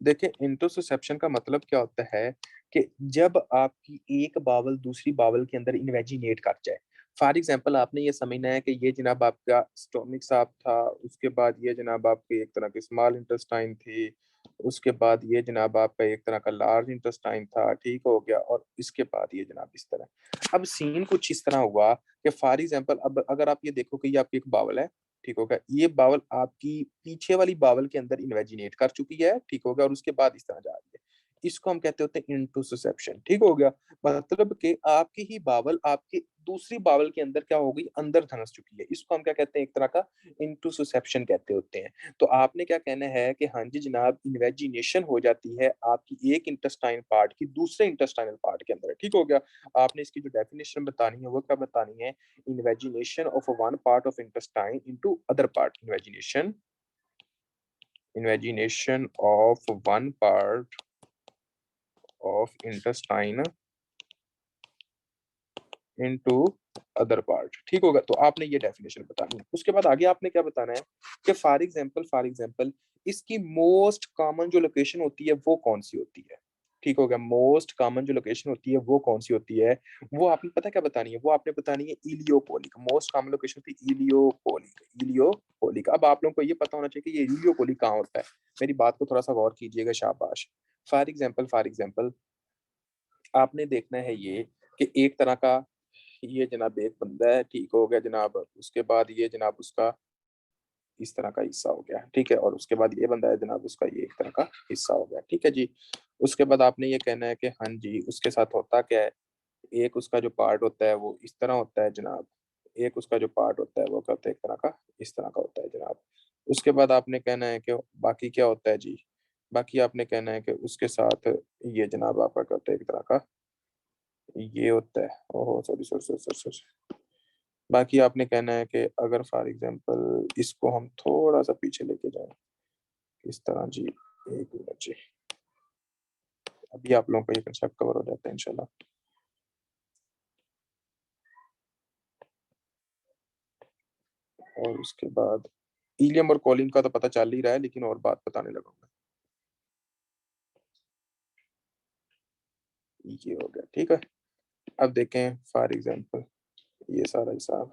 देखिए इंटुसिसेप्शन का मतलब क्या होता है कि जब आपकी एक बावल दूसरी बावल के अंदर इन्वेजिनेट कर जाए। फॉर एग्जांपल आपने ये समझना है कि ये जनाब आपका स्टोमिक साफ था, उसके बाद ये जनाब आपकी एक तरह की स्मॉल इंटेस्टाइन थी, उसके बाद ये जनाब आपका एक तरह का लार्ज इंटेस्टाइन था, ठीक हो गया, और इसके बाद ये जनाब इस तरह। अब सीन कुछ इस तरह हुआ कि फॉर एग्जांपल अब अगर आप ये देखो कि ये आपकी एक बावल है, ठीक होगा, ये बावल आपकी पीछे वाली बावल के अंदर इन्वेजिनेट कर चुकी है, ठीक होगा, और उसके बाद इस तरह जा रही है। इसको हम कहते होते हैं इंटुसिसेप्शन। ठीक हो गया, मतलब कि आपकी ही बावल आपके दूसरी बावल के अंदर क्या हो गई, अंदर धंस चुकी है। इसको हम क्या कहते हैं, एक तरह का इंटुसिसेप्शन कहते होते हैं। तो आपने क्या कहना है कि हाँ जी जनाब, इन्वेजिनेशन हो जाती है आपकी एक इंटेस्टाइन पार्ट की दूसरे इंटेस्टाइनल पार्ट के अंदर। ठीक हो गया, आपने इसकी जो डेफिनेशन बतानी है वो क्या बतानी है, invagination of one part of intestine into other part. Invagination of one part of intestine into other part. ठीक होगा, तो आपने ये डेफिनेशन बतानी है। उसके बाद आगे आपने क्या बताना है कि फॉर एग्जांपल इसकी मोस्ट कॉमन जो लोकेशन होती है वो कौन सी होती है। ठीक हो गया, मोस्ट कॉमन जो लोकेशन होती है वो कौन सी होती है, वो आपने पता क्या बतानी है, वो आपने बतानी है इलियोकोलिक। मोस्ट कॉमन लोकेशन होती है इलियोकोलिक। अब आप लोगों को ये पता होना चाहिए कि ये इलियोकोलिक कहाँ होता है। मेरी बात को थोड़ा सा गौर कीजिएगा, शाबाश। फॉर एग्जाम्पल आपने देखना है ये कि एक तरह का ये जनाब एक बंदा है। ठीक हो गया जनाब, उसके बाद ये जनाब उसका इस तरह का हिस्सा हो गया। ठीक है, और उसके बाद ये बंदा है जनाब, उसका ये एक तरह का हिस्सा हो गया। ठीक है जी, उसके बाद आपने ये कहना है कि हाँ जी उसके साथ होता क्या है, एक उसका जो पार्ट होता है वो इस तरह होता है जनाब, एक उसका जो पार्ट होता है वो क्या होता है, एक तरह का इस तरह का होता है जनाब। उसके बाद आपने कहना है कि बाकी क्या होता है जी, बाकी आपने कहना है कि उसके साथ ये जनाब आपका क्या होता है, एक तरह का ये होता है। ओहो sorry sorry sorry sorry sorry. बाकी आपने कहना है कि अगर फॉर एग्जांपल इसको हम थोड़ा सा पीछे लेके जाएं इस तरह जी, एक मिनट जी, अभी आप लोगों का ये कंसेप्ट कवर हो जाता है इंशाल्लाह। और उसके बाद इलियम और कॉलिन का तो पता चल ही रहा है, लेकिन और बात बताने लगा मैं। ये हो गया, ठीक है। अब देखें फॉर एग्जांपल ये सारा हिसाब,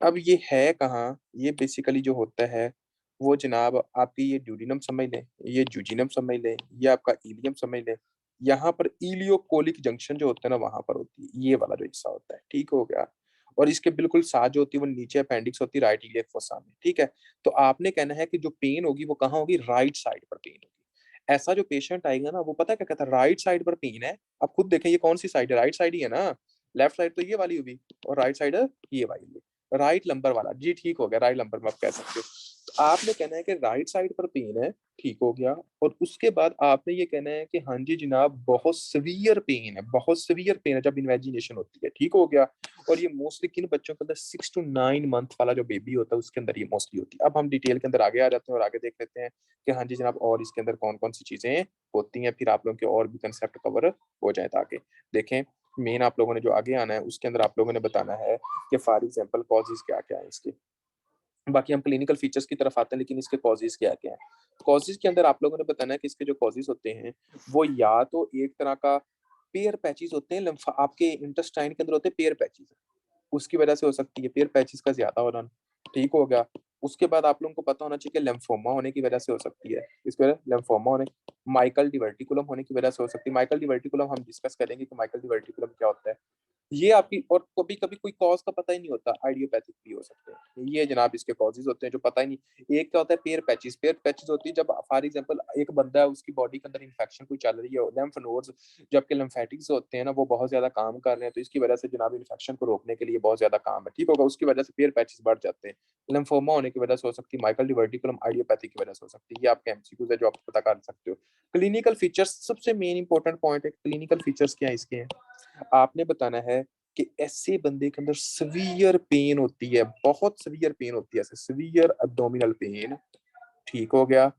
अब ये है कहाँ, ये बेसिकली जो होता है वो जनाब आपकी ये ड्यूडिनम समझ लें, ये जूजिनम समझ लें, ये आपका इलियम समझ लें। यहाँ पर इलियोकोलिक जंक्शन जो होता है ना वहां पर होती है ये वाला जो हिस्सा होता है। ठीक हो गया, और इसके बिल्कुल साथ जो होती है वो नीचे अपेंडिक्स होती है राइट इलियक फोसा में। ठीक है, तो आपने कहना है कि जो पेन होगी वो कहाँ होगी, राइट साइड पर पेन होगी। ऐसा जो पेशेंट आएगा ना वो पता है क्या कहता है, राइट साइड पर पेन है। आप खुद देखें ये कौन सी साइड है, राइट साइड ही है ना। लेफ्ट साइड तो ये वाली होगी और राइट साइड ये वाली, राइट लंबर वाला जी। ठीक हो गया, राइट लंबर में आप कह सकते हो। तो आपने कहना है कि राइट साइड पर पेन है। ठीक हो गया, और उसके बाद आपने ये कहना है कि हाँ जी जनाब बहुत सीवियर पेन है, बहुत सीवियर पेन है जब इन्वेजिनेशन होती है। ठीक हो गया, और ये मोस्टली किन बच्चों के अंदर 6 to 9 मंथ वाला जो बेबी होता है उसके अंदर ये मोस्टली होती है। अब हम डिटेल के अंदर आगे आ जाते हैं और आगे देख लेते हैं कि हाँ जी जनाब और इसके अंदर कौन कौन सी चीजें होती हैं, फिर आप लोगों के और भी कंसेप्ट कवर हो जाए। ताकि देखें मेन आप लोगों ने जो आगे आना है उसके अंदर आप लोगों ने बताना है कि फॉर एग्जांपल कॉजेज क्या क्या है इसके। बाकी हम क्लिनिकल फीचर्स की तरफ आते हैं, लेकिन इसके कॉजेज क्या क्या है। कॉजेज के अंदर आप लोगों ने बताना है कि इसके जो कॉजेज होते हैं वो या तो एक तरह का पेयर पैचेस होते हैं, आपके इंटेस्टाइन के अंदर होते हैं पेयर पैचेस, उसकी वजह से हो सकती है पेयर पैचेस का ज्यादा होना। ठीक हो गया, उसके बाद आप लोगों को पता होना चाहिए कि लिम्फोमा होने की वजह से हो सकती है। इसकी वजह लिम्फोमा होने, माइकल डिवर्टिकुलम होने की वजह से हो सकती है। माइकल डिवर्टिकुलम हम डिस्कस करेंगे कि माइकल डिवर्टिकुलम क्या होता है। ये आपकी, और कभी कभी कोई कॉज का पता ही नहीं होता, आइडियोपैथिक भी हो सकते हैं। ये जनाब इसके कॉजेज होते हैं जो पता ही नहीं। एक क्या होता है पेयर पैचेस, पेयर पैचेस होती है जब फॉर एग्जांपल एक बंदा है उसकी बॉडी के अंदर इन्फेक्शन कोई चल रही है, लिम्फ नोड्स जो आपके लिम्फेटिक्स होते हैं ना वो बहुत ज्यादा काम कर रहे हैं, तो इसकी वजह से जनाब इन्फेक्शन को रोकने के लिए बहुत ज्यादा काम है। ठीक होगा, उसकी वजह से पेयर पैचेस बढ़ जाते हैं। लिम्फोमा होने की वजह से हो सकती है, माइकल डिवर्टिकुलम आइडियोपैथिक की वजह से हो सकती है। ये आपके एमसीक्यूज है जो आप पता कर सकते हो। क्लिनिकल फीचर्स सबसे मेन इंपॉर्टेंट पॉइंट है, क्लिनिकल फीचर्स क्या है इसके हैं। आपने बताना है कि ऐसे बंदे के अंदर सीवियर पेन होती है, बहुत सीवियर पेन होती है, ऐसे सीवियर एब्डोमिनल पेन। ठीक हो गया,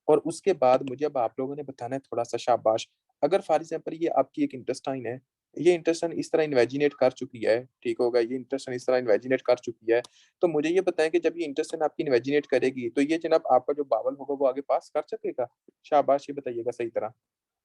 और उसके बाद मुझे अब आप लोगों ने बताना है थोड़ा सा, शाबाश। अगर फॉर एग्जांपल ये आपकी एक इंटेस्टाइन है, ये इंटेस्टाइन इस तरह इन्वेजिनेट कर चुकी है। ठीक होगा, ये इंटेस्टाइन इस तरह इन्वेजिनेट कर चुकी है, तो मुझे ये बताएं कि जब ये इंटेस्टाइन आपकी इन्वेजिनेट करेगी तो ये जनाब आपका जो बावल होगा वो आगे पास कर सकेगा। शाबाश, ये बताइएगा सही तरह।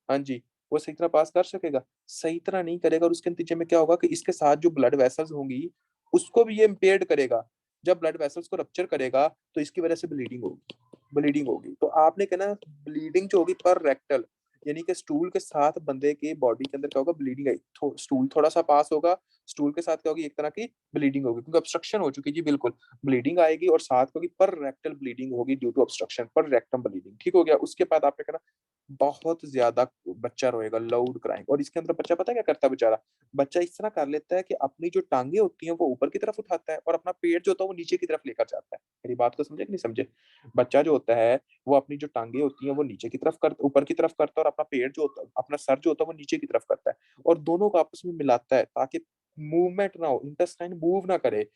हाँ जी, वो सही तरह पास कर सकेगा, सही तरह नहीं करेगा, और उसके नतीजे में क्या होगा कि इसके साथ जो ब्लड वेसल्स होंगी उसको भी ये इम्पेयर्ड करेगा। जब ब्लड वेसल्स को रप्चर करेगा तो इसकी वजह से ब्लीडिंग होगी, ब्लीडिंग होगी। तो आपने कहना ब्लीडिंग जो होगी पर रेक्टल, यानी कि स्टूल के साथ बंदे के बॉडी के अंदर क्या होगा, ब्लीडिंग है। स्टूल थोड़ा सा पास होगा, स्टूल के साथ क्या होगी, एक तरह की ब्लीडिंग होगी क्योंकि ऑब्स्ट्रक्शन हो चुकी है जी। बिल्कुल ब्लीडिंग आएगी और साथ होगी पर रेक्टल ब्लीडिंग होगी ड्यू टू ऑब्स्ट्रक्शन, पर रेक्टम ब्लीडिंग। ठीक हो गया, उसके बाद आपने कहना बहुत ज्यादा बच्चा रोएगा, लाउड क्राइंग। और इसके अंदर बच्चा पता है क्या करता है बेचारा, बच्चा इस तरह कर लेता है कि अपनी जो टांगे होती हैं वो ऊपर की तरफ उठाता है और अपना पेट जो होता है वो नीचे की तरफ लेकर जाता है। मेरी बात को समझे कि नहीं समझे? बच्चा जो होता है वो अपनी जो टांगे होती हैं वो नीचे की तरफ कर ऊपर की तरफ करता है, और अपना पेट जो होता है, अपना सर जो होता है वो नीचे की तरफ करता है और दोनों को आपस में मिलाता है ताकि मूवमेंट ना हो, इंटेस्टाइन मूव ना करे।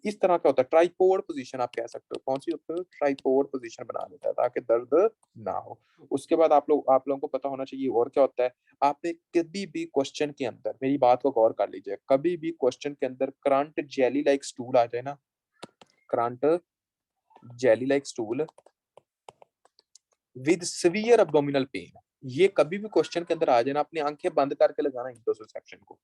इस तरह का होता है ट्राइपोड पोजीशन, आप कह सकते हो। कौन सी होती है? ट्राइपोड पोजीशन बना देता है ताकि दर्द ना हो। उसके बाद आप लोगों को पता होना चाहिए और क्या होता है। आपने कभी भी क्वेश्चन के अंदर, मेरी बात को गौर कर लीजिए, कभी भी क्वेश्चन के अंदर करंट जेली लाइक स्टूल आ जाए ना, current jelly like stool with severe abdominal pen, ये कभी भी क्वेश्चन के अंदर आ जाए ना, अपनी आंखें बंद करके लगाना इंट्रोसेप्शन को।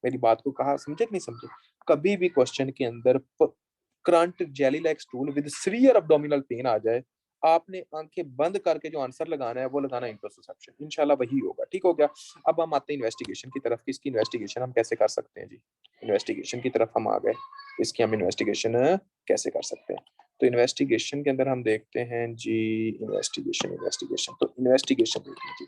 मेरी बात को कहा समझे कि नहीं समझे? कभी भी क्वेश्चन के अंदर current jelly like stool with severe abdominal pain आ जाए, आपने आंखें बंद करके जो आंसर लगाना है वो लगाना इंट्रोसेप्शन, इंशाल्लाह वही होगा। ठीक हो गया? अब हम आते हैं इन्वेस्टिगेशन की तरफ कि इसकी इन्वेस्टिगेशन हम कैसे कर सकते हैं जी। इन्वेस्टिगेशन की तरफ हम आ गए, इसकी हम इन्वेस्टिगेशन कैसे कर सकते हैं। तो इन्वेस्टिगेशन के अंदर हम देखते हैं जी, इन्वेस्टिगेशन इन्वेस्टिगेशन तो इन्वेस्टिगेशन देखिए जी।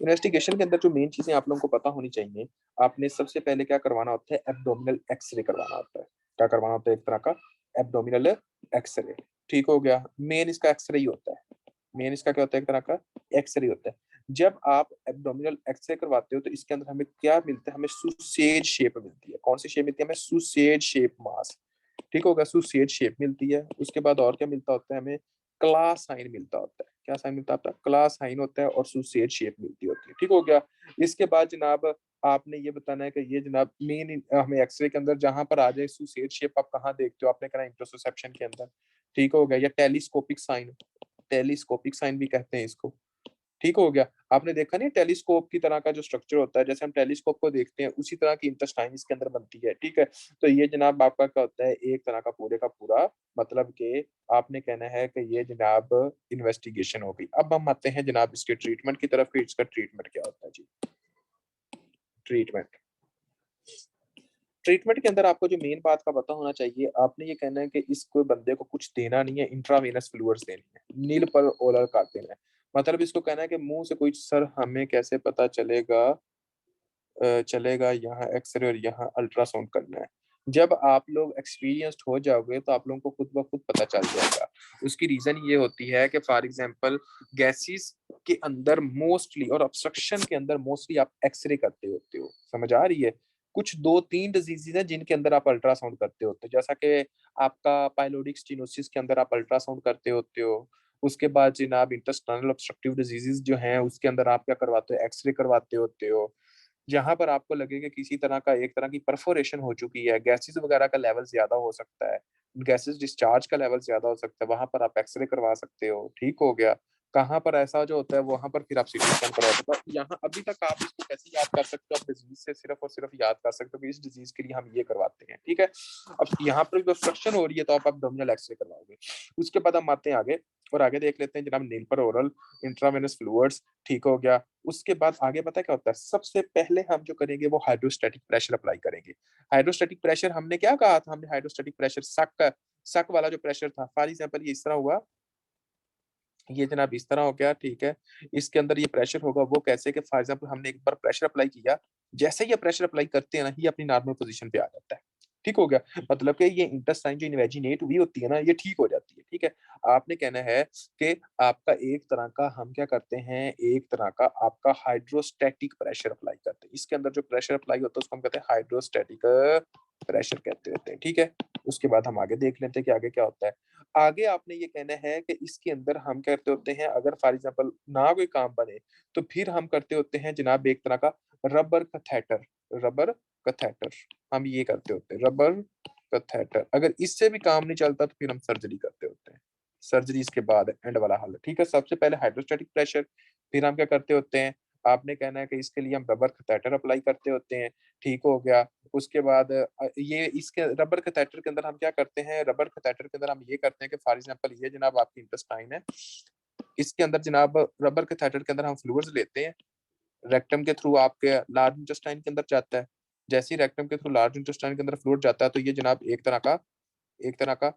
इन्वेस्टिगेशन के अंदर जो मेन चीजें आप लोगों को पता होनी चाहिए, आपने सबसे पहले क्या करवाना होता है, एब्डोमिनल एक्सरे करवाना होता है। क्या करवाना होता है? एक तरह का एब्डोमिनल एक्सरे। ठीक हो गया? मेन इसका एक्सरे ही होता है। मेन इसका क्या होता है? एक तरह का एक्सरे होता है। जब आप एब्डोमिनल एक्सरे करवाते हो तो इसके अंदर हमें क्या मिलता है? हमें सुसेज शेप मिलती है। कौन सी शेप मिलती है हमें? सुसेज शेप मास। ठीक होगा? सुसेज शेप मिलती है। उसके बाद और क्या मिलता होता है हमें? क्लास साइन मिलता होता है। क्या साइन मिलता है? क्लास साइन होता है और सुसेज शेप मिलती होती है। ठीक हो गया? इसके बाद जनाब आपने ये बताना है कि ये जनाब मेन हमें एक्सरे के अंदर जहां पर आ जाए सुसेज शेप, आप कहाँ देखते हो? आपने कहना इंट्रोसेप्शन के अंदर। ठीक हो गया? या टेलीस्कोपिक साइन, टेलीस्कोपिक साइन भी कहते हैं इसको। ठीक हो गया? आपने देखा नहीं टेलीस्कोप की तरह का जो स्ट्रक्चर होता है, जैसे हम टेलीस्कोप को देखते हैं उसी तरह की इंटेस्टाइन इसके अंदर बनती है। ठीक है? तो ये जनाब आपका क्या होता है? एक तरह का पूरे का पूरा मतलब कि आपने कहना है कि ये जनाब इन्वेस्टिगेशन हो गई। अब हम आते हैं जनाब इसके ट्रीटमेंट की तरफ कि इसका ट्रीटमेंट क्या होता है जी। ट्रीटमेंट, ट्रीटमेंट के अंदर आपको जो मेन बात का पता होना चाहिए, आपने ये कहना है कि इसको बंदे को कुछ देना नहीं है, इंट्रावेनस फ्लूइड्स देनी है, नील पर ओरल कर देना है। मतलब इसको कहना है कि मुंह से कोई सर हमें कैसे पता चलेगा, चलेगा यहाँ एक्सरे और यहाँ अल्ट्रासाउंड करना है। जब आप लोग एक्सपीरियंस्ड हो जाओगे तो आप लोगों को खुद ब खुद पता चल जाएगा। उसकी रीजन ये होती है कि फॉर एग्जांपल गैसेस के अंदर मोस्टली और ऑब्स्ट्रक्शन के अंदर मोस्टली आप एक्सरे करते होते हो। समझ आ रही है? कुछ 2-3 डिजीजेज हैं जिनके अंदर आप अल्ट्रासाउंड करते होते हो, जैसा कि आपका पाइलोडिक स्टेनोसिस के अंदर आप अल्ट्रासाउंड करते होते हो। उसके बाद जनाब इंटेस्टाइनल ऑब्स्ट्रक्टिव डिजीजेज जो हैं उसके अंदर आप क्या करवाते हो? एक्सरे करवाते होते हो। जहाँ पर आपको लगे कि किसी तरह का एक तरह की परफोरेशन हो चुकी है, गैसेस वगैरह का लेवल ज़्यादा हो सकता है, गैसेस डिस्चार्ज का लेवल ज़्यादा हो सकता है, वहाँ पर आप एक्स-रे करवा सकते हो। ठीक हो गया? कहाँ पर ऐसा जो होता है वहाँ पर फिर आप सीटी स्कैन करवा सकते हो। यहाँ अभी तक आप इसको कैसे याद कर सकते हो? आप डिज़ीज़ से सिर्फ़ और सिर्फ़ याद कर सकते हो कि इस डिज़ीज़ के लिए हम ये करवाते हैं। ठीक है? अब यहाँ पर भी ऑब्स्ट्रक्शन हो रही है तो आप एब्डोमिनल एक्स-रे करवाओगे। उसके बाद हम आते हैं आगे और आगे देख लेते हैं जनाब नील पर ओरल इंट्रावेनस फ्लूइड्स। ठीक हो गया? उसके बाद आगे पता है क्या होता है? सबसे पहले हम जो करेंगे वो हाइड्रोस्टैटिक प्रेशर अप्लाई करेंगे। हाइड्रोस्टैटिक प्रेशर हमने क्या कहा था? हमने हाइड्रोस्टैटिक प्रेशर सक वाला जो प्रेशर था, फॉर एग्जांपल ये इस तरह हुआ, ये जनाब इस तरह हो गया। ठीक है? इसके अंदर ये प्रेशर होगा वो कैसे कि फॉर एग्जांपल हमने एक बार प्रेशर अप्लाई किया, जैसे ही ये प्रेशर अप्लाई करते हैं ना, ये अपनी नॉर्मल पोज़ीशन पे आ जाता है। ठीक हो गया? मतलब कि ये इंटेस्टाइन जो इन्वेजिनेट हुई होती है ना, ये ठीक हो जाती है। ठीक है? आपने कहना है कि आपका एक तरह का हम क्या करते हैं, एक तरह का आपका हाइड्रोस्टैटिक प्रेशर अप्लाई करते हैं। इसके अंदर जो प्रेशर अप्लाई होता है उसको हम कहते हैं हाइड्रोस्टैटिक प्रेशर कहते होते हैं। ठीक है? उसके बाद हम आगे देख लेते हैं कि आगे क्या होता है। आगे आपने ये कहना है कि इसके अंदर हम करते होते हैं, अगर फॉर एग्जांपल ना कोई काम बने, तो फिर हम करते होते हैं जनाब एक तरह का रबर कैथेटर, रबर कैथेटर हम ये करते होते हैं, रबर कैथेटर। अगर इससे भी काम नहीं चलता तो फिर हम सर्जरी करते होते हैं। सर्जरी इसके बाद है, एंड वाला हल। ठीक है? सबसे पहले हाइड्रोस्टैटिक प्रेशर, फिर हम क्या करते होते हैं, आपने कहना है कि इसके लिए हम रबर कैथेटर अप्लाई करते होते हैं। ठीक हो गया? उसके बाद ये इसके रबर कैथेटर के अंदर हम क्या करते हैं, रबर कैथेटर के अंदर हम ये करते हैं कि फॉर एग्जांपल ये जनाब आपकी इंटेस्टाइन है, इसके अंदर जनाब रबर कैथेटर के अंदर हम फ्लूइड्स लेते हैं, रेक्टम के थ्रू आपके लार्ज इंटेस्टाइन के अंदर जाता है। जैसे ही रेक्टम के थ्रू लार्ज इंटेस्टाइन के अंदर फ्लूइड जाता है तो ये जनाब एक तरह का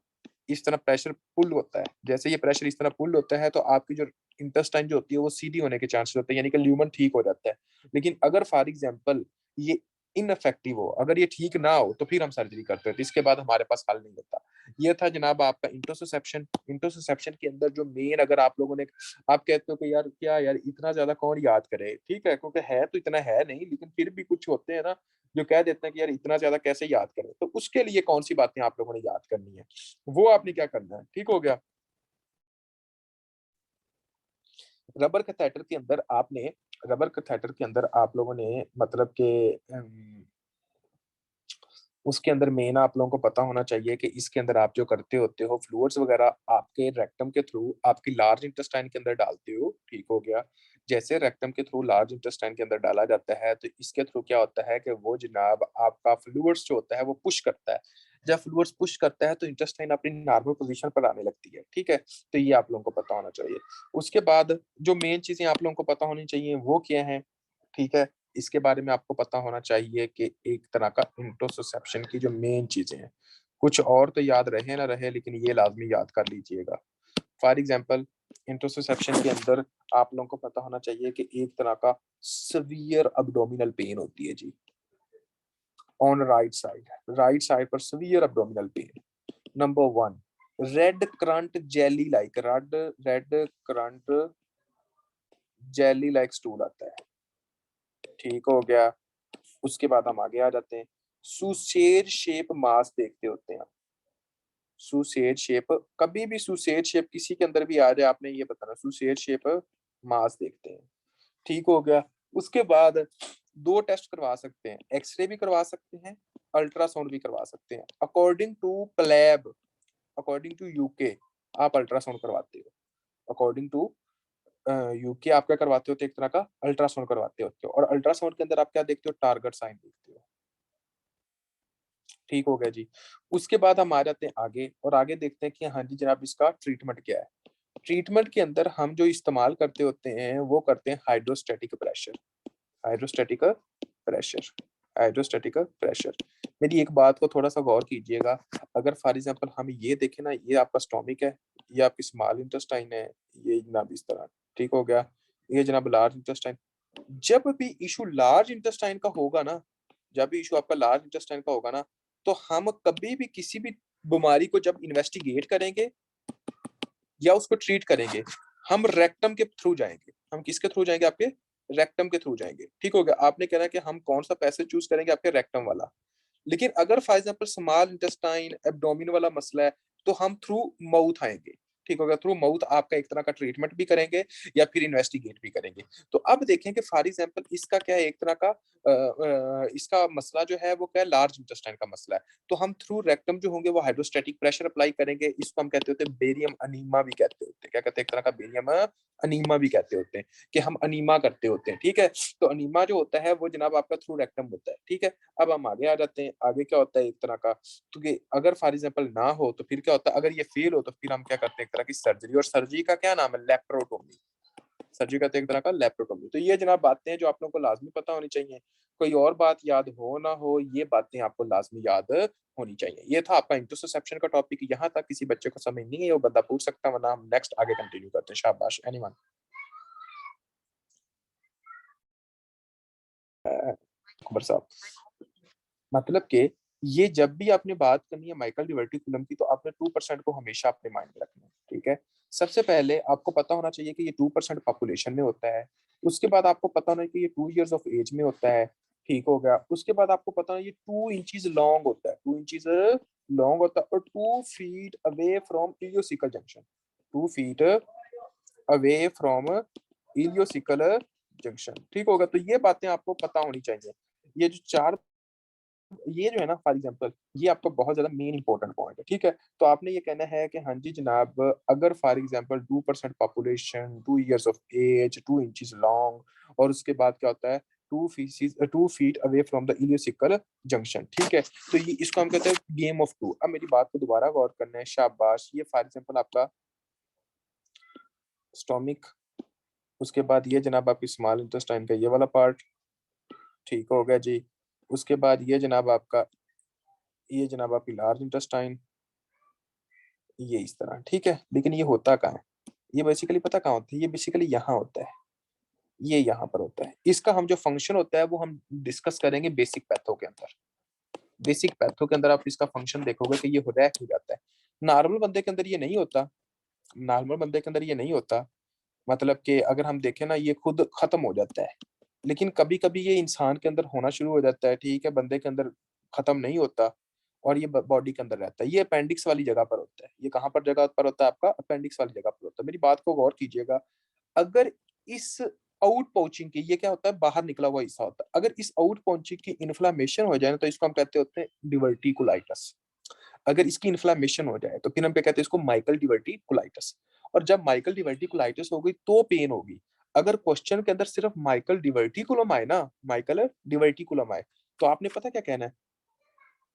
इस तरह प्रेशर पुल होता है। जैसे ये प्रेशर इस तरह पुल होता है तो आपकी जो इंटेस्टाइन जो होती है वो सीधी होने के चांसेस होते हैं, यानी कि ल्यूमन ठीक हो जाता है। लेकिन अगर फॉर एग्जांपल ये इनफेक्टिव हो, अगर ये ठीक ना हो, तो फिर हम सर्जरी करते हैं, तो इसके बाद हमारे पास हल नहीं होता। ये था जनाब आपका इंटोससेप्शन। इंटोससेप्शन के अंदर जो मेन, अगर आप लोगों ने, आप कहते हो कि यार क्या यार इतना ज्यादा कौन याद करे, ठीक है, क्योंकि है तो इतना है नहीं, लेकिन फिर भी कुछ होते हैं ना जो कह देते हैं कि यार इतना ज्यादा कैसे याद करें, तो उसके लिए कौन सी बातें आप लोगों ने याद करनी है, वो आपने क्या करना है, ठीक हो गया। रबर कैथेटर के अंदर आपने, रबर कैथेटर के अंदर आप लोगों ने मतलब के उसके अंदर मेन आप लोगों को पता होना चाहिए कि इसके अंदर आप जो करते होते हो फ्लूइड्स वगैरह आपके रेक्टम के थ्रू आपकी लार्ज इंटेस्टाइन के अंदर डालते हो, ठीक हो गया। जैसे रेक्टम के थ्रू लार्ज इंटेस्टाइन के अंदर डाला जाता है, तो इसके थ्रू क्या होता है कि वो जनाब आपका फ्लूइड्स जो होता है वो पुश करता है। जब फ्लूइड्स पुश करता है तो इंटेस्टाइन अपनी नॉर्मल पोजीशन पर आने लगती है, ठीक है। तो ये आप लोगों को पता होना चाहिए। उसके बाद जो मेन चीजें आप लोगों को पता होनी चाहिए वो क्या है, ठीक है। इसके बारे में आपको पता होना चाहिए कि एक तरह का इंटोससेप्शन की जो मेन चीजें हैं, कुछ और तो याद रहे ना रहे, लेकिन ये लाजमी याद कर लीजिएगा। फॉर एग्जांपल इंटोससेप्शन के अंदर आप लोगों को पता होना चाहिए कि एक तरह का सवियर अब्डोमिनल पेन होती है जी, ऑन राइट साइड पर severe abdominal pain. Number one, red currant jelly like, red currant jelly like stool आता है, ठीक हो गया। उसके बाद हम आगे आ जाते हैं, सुसेज शेप मास देखते होते हैं। सुसेज शेप, कभी भी सुसेज शेप किसी के अंदर भी आ जाए आपने ये बताना, सुसेज शेप मास देखते हैं, ठीक हो गया। उसके बाद दो टेस्ट करवा सकते हैं, एक्सरे भी करवा सकते हैं, अल्ट्रासाउंड भी करवा सकते हैं। अकॉर्डिंग टू प्लेब, अकॉर्डिंग टू यूके आप अल्ट्रासाउंड करवाते हो, अकॉर्डिंग टू यूके आप क्या करवाते हो, तो एक तरह का अल्ट्रासाउंड करवाते होते हो। और अल्ट्रासाउंड के अंदर आप क्या देखते हो, टारगेट साइन देखते हो, ठीक हो गया जी। उसके बाद हम आ जाते हैं आगे, और आगे देखते हैं कि हाँ जी जनाब इसका ट्रीटमेंट क्या है। ट्रीटमेंट के अंदर हम जो इस्तेमाल करते होते हैं वो करते हैं hydrostatic pressure, hydrostatic pressure, hydrostatic pressure. मेरी एक बात को थोड़ा सा गौर कीजिएगा, अगर फॉर एग्जांपल हम ये देखें ना, ये आपका स्टोमिक है, ये आपकी स्मॉल इंटेस्टाइन है, ये जनाब इस तरह, ठीक हो गया। ये जनाब लार्ज इंटेस्टाइन। जब भी इशू लार्ज इंटेस्टाइन का होगा ना, जब भी इशू आपका लार्ज इंटेस्टाइन का होगा ना, तो हम कभी भी किसी भी बीमारी को जब इन्वेस्टिगेट करेंगे या उसको ट्रीट करेंगे, हम रेक्टम के थ्रू जाएंगे। हम किसके थ्रू जाएंगे, आपके रेक्टम के थ्रू जाएंगे, ठीक हो गया। आपने कहना है कि हम कौन सा पैसेज चूज करेंगे, आपके रेक्टम वाला। लेकिन अगर for example small intestine abdomen वाला मसला है, तो हम थ्रू माउथ आएंगे, ठीक होगा। थ्रू माउथ आपका एक तरह का ट्रीटमेंट भी करेंगे या फिर इन्वेस्टिगेट भी करेंगे। तो अब देखें कि फॉर एग्जांपल इसका क्या है, एक तरह का इसका मसला जो है वो क्या है, लार्ज इंटेस्टाइन का मसला है। तो हम थ्रू रेक्टम जो होंगे वो हाइड्रोस्टैटिक प्रेशर अप्लाई करेंगे। इसको हम कहते होते हैं बेरियम अनीमा भी कहते होते हैं, क्या कहते हैं, एक तरह का बेरियम अनीमा भी कहते होते हैं, कि हम अनीमा करते होते हैं, ठीक है। तो अनीमा जो होता है वो जनाब आपका थ्रू रेक्टम होता है, ठीक है। अब हम आगे आ जाते हैं, आगे क्या होता है एक तरह का, क्योंकि अगर फॉर एग्जांपल ना हो तो फिर क्या होता है, अगर ये फेल हो तो फिर हम क्या करते हैं, एक तरह की सर्जरी। और सर्जरी का क्या नाम है, लेप्रोटोमी। सर्जरी का तो एक तरह का लेप्रोटोमी। तो ये जनाब बातें हैं जो आप लोगों को लाजमी पता होनी चाहिए। कोई और बात याद हो ना हो, ये बातें आपको लाजमी याद होनी चाहिए। ये था आपका इंटरसेप्शन का टॉपिक। यहाँ तक किसी बच्चे को समझ नहीं है वो बंदा पूछ सकता है, वरना हम नेक्स्ट आगे कंटिन्यू करते हैं। शाबाश एनीवन। अकबर साहब, मतलब कि ये जब भी आपने बात करनी है माइकल डिवर्टिकुलम की, तो आपने 2% को हमेशा अपने माइंड में रखना है, ठीक है। सबसे पहले आपको पता होना चाहिए कि ये 2% पॉपुलेशन में होता है। उसके बाद आपको पता होना है कि ये 2 years ऑफ एज में होता है, ठीक हो गया। उसके बाद आपको पता है ये 2 इंचज लॉन्ग होता है, 2 इंचज लॉन्ग होता है, और 2 feet away from ileocaecal junction, 2 feet away from ileocaecal junction, ठीक होगा। तो ये बातें आपको पता होनी चाहिए। ये जो चार, ये जो है ना फॉर एग्जांपल, ये आपका बहुत ज्यादा मेन इंपॉर्टेंट पॉइंट है, ठीक है। तो आपने ये कहना है कि हाँ जी जनाब, अगर for example 2% population, 2 years of age, 2 inches long, और उसके बाद क्या होता है, 2 feet away from the ileocaecal junction, ठीक है। तो ये इसको हम कहते हैं गेम ऑफ टू। अब मेरी बात को दोबारा गौर करना है, शाबाश। ये फॉर एग्जांपल आपका स्टोमिक, उसके बाद ये जनाब आपकी स्मॉल इंटेस्टाइन का ये वाला पार्ट, ठीक हो गया जी। उसके बाद ये जनाब आपका, ये जनाब आपकी लार्ज इंटेस्टाइन, ये इस तरह, ठीक है। लेकिन ये होता कहाँ है, ये बेसिकली पता कहाँ होता है, ये बेसिकली यहाँ होता है, ये यहाँ पर होता है। इसका हम जो फंक्शन होता है वो हम डिस्कस करेंगे बेसिक पैथो के अंदर। बेसिक पैथो के अंदर आप इसका फंक्शन देखोगे कि ये रैक हो जाता है। नॉर्मल बंदे के अंदर ये नहीं होता, नॉर्मल बंदे के अंदर ये नहीं होता, मतलब कि अगर हम देखें ना ये खुद खत्म हो जाता है, लेकिन कभी कभी ये इंसान के अंदर होना शुरू हो जाता है, ठीक है, बंदे के अंदर खत्म नहीं होता और ये बॉडी के अंदर रहता है। ये अपेंडिक्स वाली जगह पर होता है। ये कहाँ पर जगह पर होता है आपका, अपेंडिक्स वाली जगह पर होता है। मेरी बात को गौर कीजिएगा, अगर इस आउट पाउचिंग की, ये क्या होता है, बाहर निकला हुआ हिस्सा होता है, अगर इस आउट पाउचिंग की इन्फ्लामेशन हो जाए ना तो इसको हम कहते होते हैं डिवर्टिकुलाइटिस। अगर इसकी इन्फ्लामेशन हो जाए तो फिर हम क्या कहते हैं इसको, माइकल डिवर्टिकुलाइटिस। और जब माइकल डिवर्टिकुलाइटिस हो गई तो पेन होगी। अगर क्वेश्चन के अंदर सिर्फ माइकल डिवर्टिकुलम आए ना, माइकल डिवर्टिकुलम आए, तो आपने पता क्या कहना है,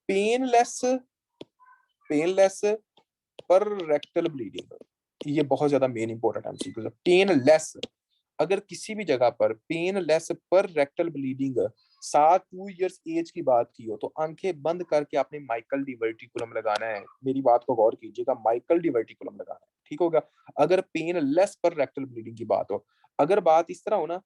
पेनलेस, पेनलेस पर रेक्टल ब्लीडिंग। ये बहुत ज्यादा मेन इंपॉर्टेंट एमसीक्यू है। पेनलेस, अगर किसी भी जगह पर पेनलेस पर रेक्टल ब्लीडिंग 2 इयर्स एज की बात की हो तो आंखें बंद करके आपने माइकल डिवर्टिकुलम लगाना है। मेरी बात को गौर कीजिएगा, माइकल डिवर्टिकुलम लगाना है, ठीक होगा। अगर पेनलेस पर रेक्टल ब्लीडिंग की बात हो, अगर बात इस तरह हो ना,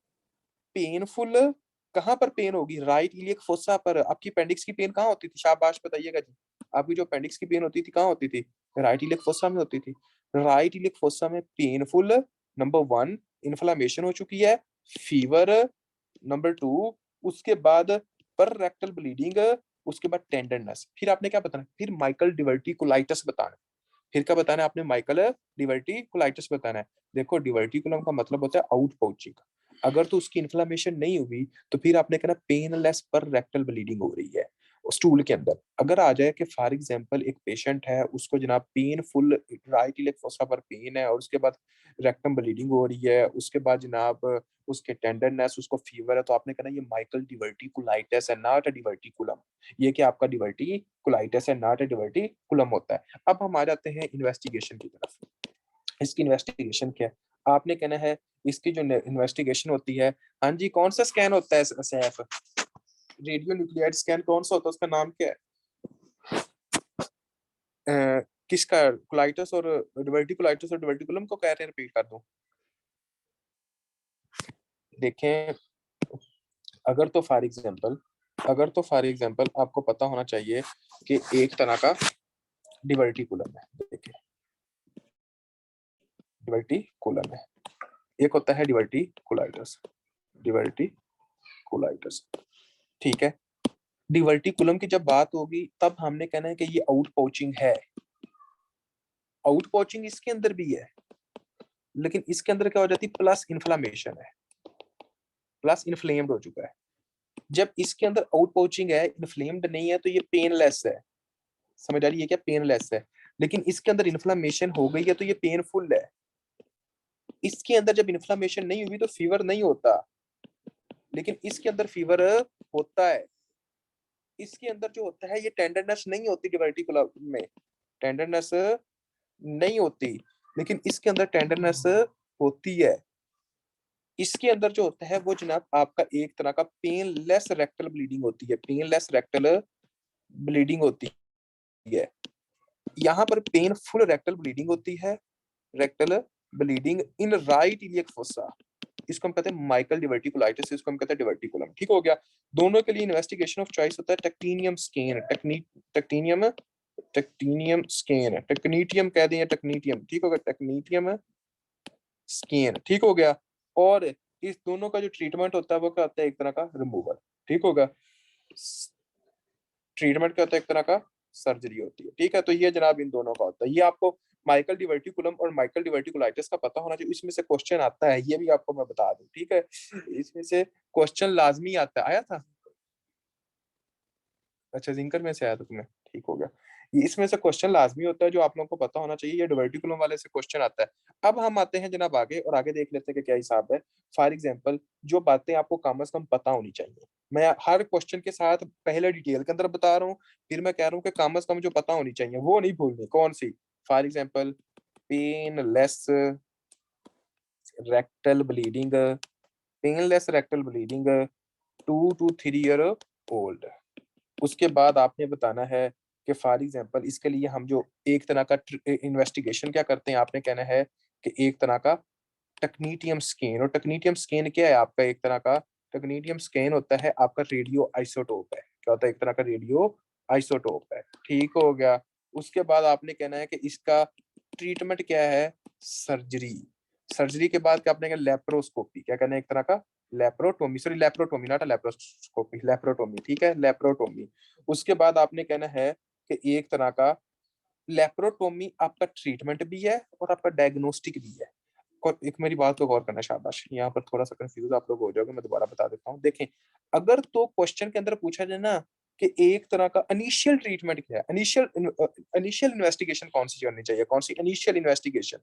पेनफुल, कहां पर पेन होगी, राइट इलियक फोसा पर। आपकी अपेंडिक्स की पेन कहां होती थी, शाबाश बताइएगा जी। आपकी जो अपेंडिक्स की पेन होती थी कहां होती थी, राइट इलियक फोसा में होती थी। राइट इलियक फोसा में पेनफुल, नंबर 1 इन्फ्लामेशन हो चुकी है, फीवर, नंबर 2 उसके बाद पर रेक्टल ब्लीडिंग, उसके बाद टेंडरनेस। फिर आपने क्या बताना, फिर माइकल डिवर्टिकुलाइटिस बताना। फिर क्या बताना है आपने, माइकल डिवर्टिकुलाइटिस बताना है। देखो डिवर्टिकुलम का मतलब होता है आउट पाउचिंग। अगर तो उसकी इन्फ्लामेशन नहीं हुई तो फिर आपने कहना पेनलेस पर रेक्टल ब्लीडिंग हो रही है स्टूल के अंदर। अगर आ जाए कि फॉर एग्जांपल एक पेशेंट है, उसको जनाब पेनफुल राइट इलेक फोसा पर पेन है और उसके बाद रेक्टम ब्लीडिंग हो रही है, उसके बाद जनाब उसके टेंडरनेस, उसको फीवर है, तो आपने कहना ये माइकल डिवर्टिकुलाइटिस है, नॉट अ डिवर्टिकुलम। ये कि आपका डिवर्टिकुलाइटिस है, नॉट अ डिवर्टिकुलम होता है। अब हम आ जाते हैं इन्वेस्टिगेशन की तरफ। इसकी इन्वेस्टिगेशन क्या है, आपने कहना है इसकी जो इन्वेस्टिगेशन होती है, हाँ जी, कौन सा स्कैन होता है सैफ, रेडियो न्यूक्लियाइड स्कैन कौन सा होता है, उसका नाम क्या है, किसका, कोलाइटिस और डिवर्टिकुलाइटिस और डिवर्टिकुलम को कह रहे हैं, रिपीट कर दूं। देखें, अगर तो फॉर एग्जांपल, अगर तो फॉर एग्जांपल आपको पता होना चाहिए कि एक तरह का डिवर्टिकुलम है। देखिए डिवर्टिकुलम है, एक होता है डिवर्टिकुलाइटिस, डिवर्टिकुलाइटिस, ठीक है। डिवर्टिकुलम की जब बात होगी तब हमने कहना है कि ये आउट पाउचिंग है। आउट पाउचिंग इसके अंदर भी है, लेकिन इसके अंदर क्या हो जाती है, प्लस इन्फ्लामेशन है, प्लस इन्फ्लेम्ड हो चुका है। जब इसके अंदर आउट पाउचिंग है, इन्फ्लेम्ड नहीं है, तो ये पेनलेस है। समझ आ रही है क्या, पेनलेस है। लेकिन इसके अंदर इन्फ्लामेशन हो गई है तो ये पेनफुल है। इसके अंदर जब इन्फ्लामेशन नहीं हुई तो फीवर नहीं होता, लेकिन इसके अंदर फीवर होता है। इसके अंदर जो होता है, ये टेंडरनेस नहीं होती डिवर्टिकुलम में, टेंडरनेस नहीं होती, लेकिन इसके अंदर टेंडरनेस होती है। इसके अंदर जो होता है वो जनाब आपका एक तरह का पेनलेस रेक्टल ब्लीडिंग होती है, पेनलेस रेक्टल ब्लीडिंग होती है। यहाँ पर पेनफुल रेक्टल ब्लीडिंग होती है, rectal bleeding in right iliac fossa. इसको हम कहते हैं माइकल डिवर्टिकुलाइटिस, इसको हम कहते हैं डिवर्टिकुलम, ठीक हो गया। दोनों के लिए इन्वेस्टिगेशन ऑफ चॉइस होता है टेक्टिनियम स्कैन, टेक्टिनियम, टेक्टिनियम स्कैन, टेक्नीटियम कह दें, टेक्नीटियम, ठीक होगा, टेक्नीटियम स्कैन, ठीक हो गया। और इस दोनों का जो ट्रीटमेंट होता है वो क्या होता है, एक तरह का रिमूवल, ठीक होगा। ट्रीटमेंट क्या होता है, एक तरह का सर्जरी होती है, ठीक है। तो ये जनाब इन दोनों का होता है। ये आपको माइकल डिवर्टिकुलम और माइकल डिवर्टिकुलाइटिस का पता होना चाहिए। इसमें से क्वेश्चन आता है, ये भी आपको मैं बता दूं, ठीक है। इसमें से क्वेश्चन लाजमी आता है, आया था, अच्छा जिंकर में से आया था तुम्हें, ठीक हो गया। ये इसमें से क्वेश्चन लाजमी होता है जो आप लोगों को पता होना चाहिए, ये डिवर्टिकुलम वाले से क्वेश्चन आता है। अब हम आते हैं जनाब आगे, और आगे देख लेते हैं कि क्या हिसाब है। फॉर एग्जांपल जो बातें आपको कम से कम पता होनी चाहिए, मैं हर क्वेश्चन के साथ पहले डिटेल के अंदर बता रहा हूँ, फिर मैं कह रहा हूँ कि कम से कम जो पता होनी चाहिए वो नहीं भूलनी। कौन सी, for example painless rectal bleeding, painless rectal bleeding 2 to 3 year old. उसके बाद आपने बताना है कि फॉर एग्जांपल इसके लिए हम जो एक तरह का इन्वेस्टिगेशन क्या करते हैं, आपने कहना है कि एक तरह का टेक्नीटियम स्केन, और टेक्नीटियम स्केन क्या है आपका, एक तरह का टेक्नीटियम स्केन होता है आपका रेडियो आइसोटोप है। क्या होता है, एक तरह का रेडियो आइसोटोप है। ठीक हो गया। उसके बाद आपने कहना है कि इसका ट्रीटमेंट क्या है, सर्जरी। सर्जरी के बाद क्या आपने कहा, लेप्रोस्कोपी। क्या कहना है, एक तरह का laparotomy, sorry laparotomy not laparoscopy, laparotomy, ठीक है, लेप्रोटोमी। उसके बाद आपने कहना है कि एक तरह का लेप्रोटोमी आपका ट्रीटमेंट भी है और आपका डायग्नोस्टिक भी है। और एक मेरी बात को गौर करना, शाबाश, यहाँ पर थोड़ा सा कंफ्यूज आप लोग हो जाओगे, मैं दोबारा बता देता हूँ। देखें, अगर तो क्वेश्चन के अंदर पूछा जाए ना कि एक तरह का इनिशियल ट्रीटमेंट क्या है, इनिशियल इन्वेस्टिगेशन कौन सी करनी चाहिए, कौन सी इनिशियल इन्वेस्टिगेशन,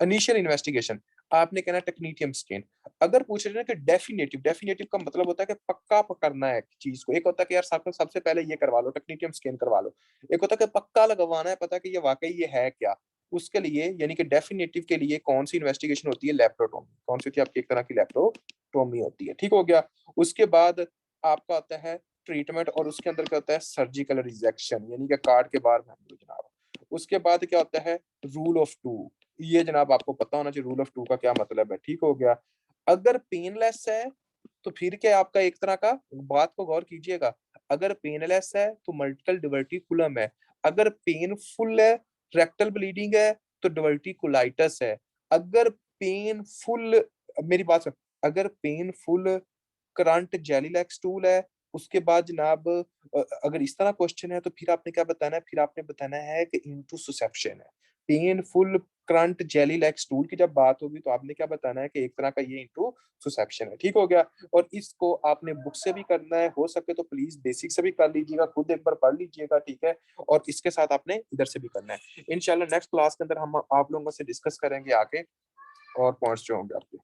इनिशियल इन्वेस्टिगेशन आपने कहना टेक्नीटियम स्कैन। अगर पूछ रहे हैं कि डेफिनेटिव, डेफिनेटिव का मतलब होता है कि पक्का पकड़ना है चीज को। एक होता है कि यार सबसे पहले ये करवा लो, टेक्नीटियम स्कैन करवा लो। एक होता है कि पक्का लगवाना है, पता कि ये वाकई ये है क्या। उसके लिए यानी कि डेफिनेटिव के लिए कौन सी इन्वेस्टिगेशन होती है, लेप्रोटोमी। कौन सी होती है आपकी, एक तरह की लेप्रोटोमी होती है। ठीक हो गया। उसके बाद आपका होता है ट्रीटमेंट, और उसके अंदर क्या होता है, सर्जिकल रिजेक्शन, यानी कि कार्ड के बाहर जनाब। उसके बाद क्या होता है, रूल ऑफ टू। ये जनाब आपको पता होना चाहिए रूल ऑफ टू का क्या मतलब है। ठीक हो गया। अगर पेनलेस है तो फिर क्या आपका, एक तरह का, बात को गौर कीजिएगा, अगर पेनलेस है तो मल्टीपल डिवर्टिकुलम है। अगर पेनफुल है, रेक्टल ब्लीडिंग है, तो डिवर्टिकुलाइटिस है। अगर पेनफुल, मेरी बात सुन, अगर painful current jelly like stool है, उसके बाद जनाब अगर इस तरह क्वेश्चन है तो फिर आपने क्या बताना है, फिर आपने बताना है कि इनटू सुसेप्शन है। Painful current jelly like stool की जब बात होगी तो आपने क्या बताना है कि एक तरह का ये इनटू सुसेप्शन है। ठीक हो गया। और इसको आपने बुक से भी करना है, हो सके तो प्लीज बेसिक से भी कर लीजिएगा, खुद एक बार पढ़ लीजिएगा, ठीक है। और इसके साथ आपने इधर से भी करना है। इंशाल्लाह नेक्स्ट क्लास के अंदर हम आप लोगों से डिस्कस करेंगे आके और पॉइंट्स जो होंगे आपके।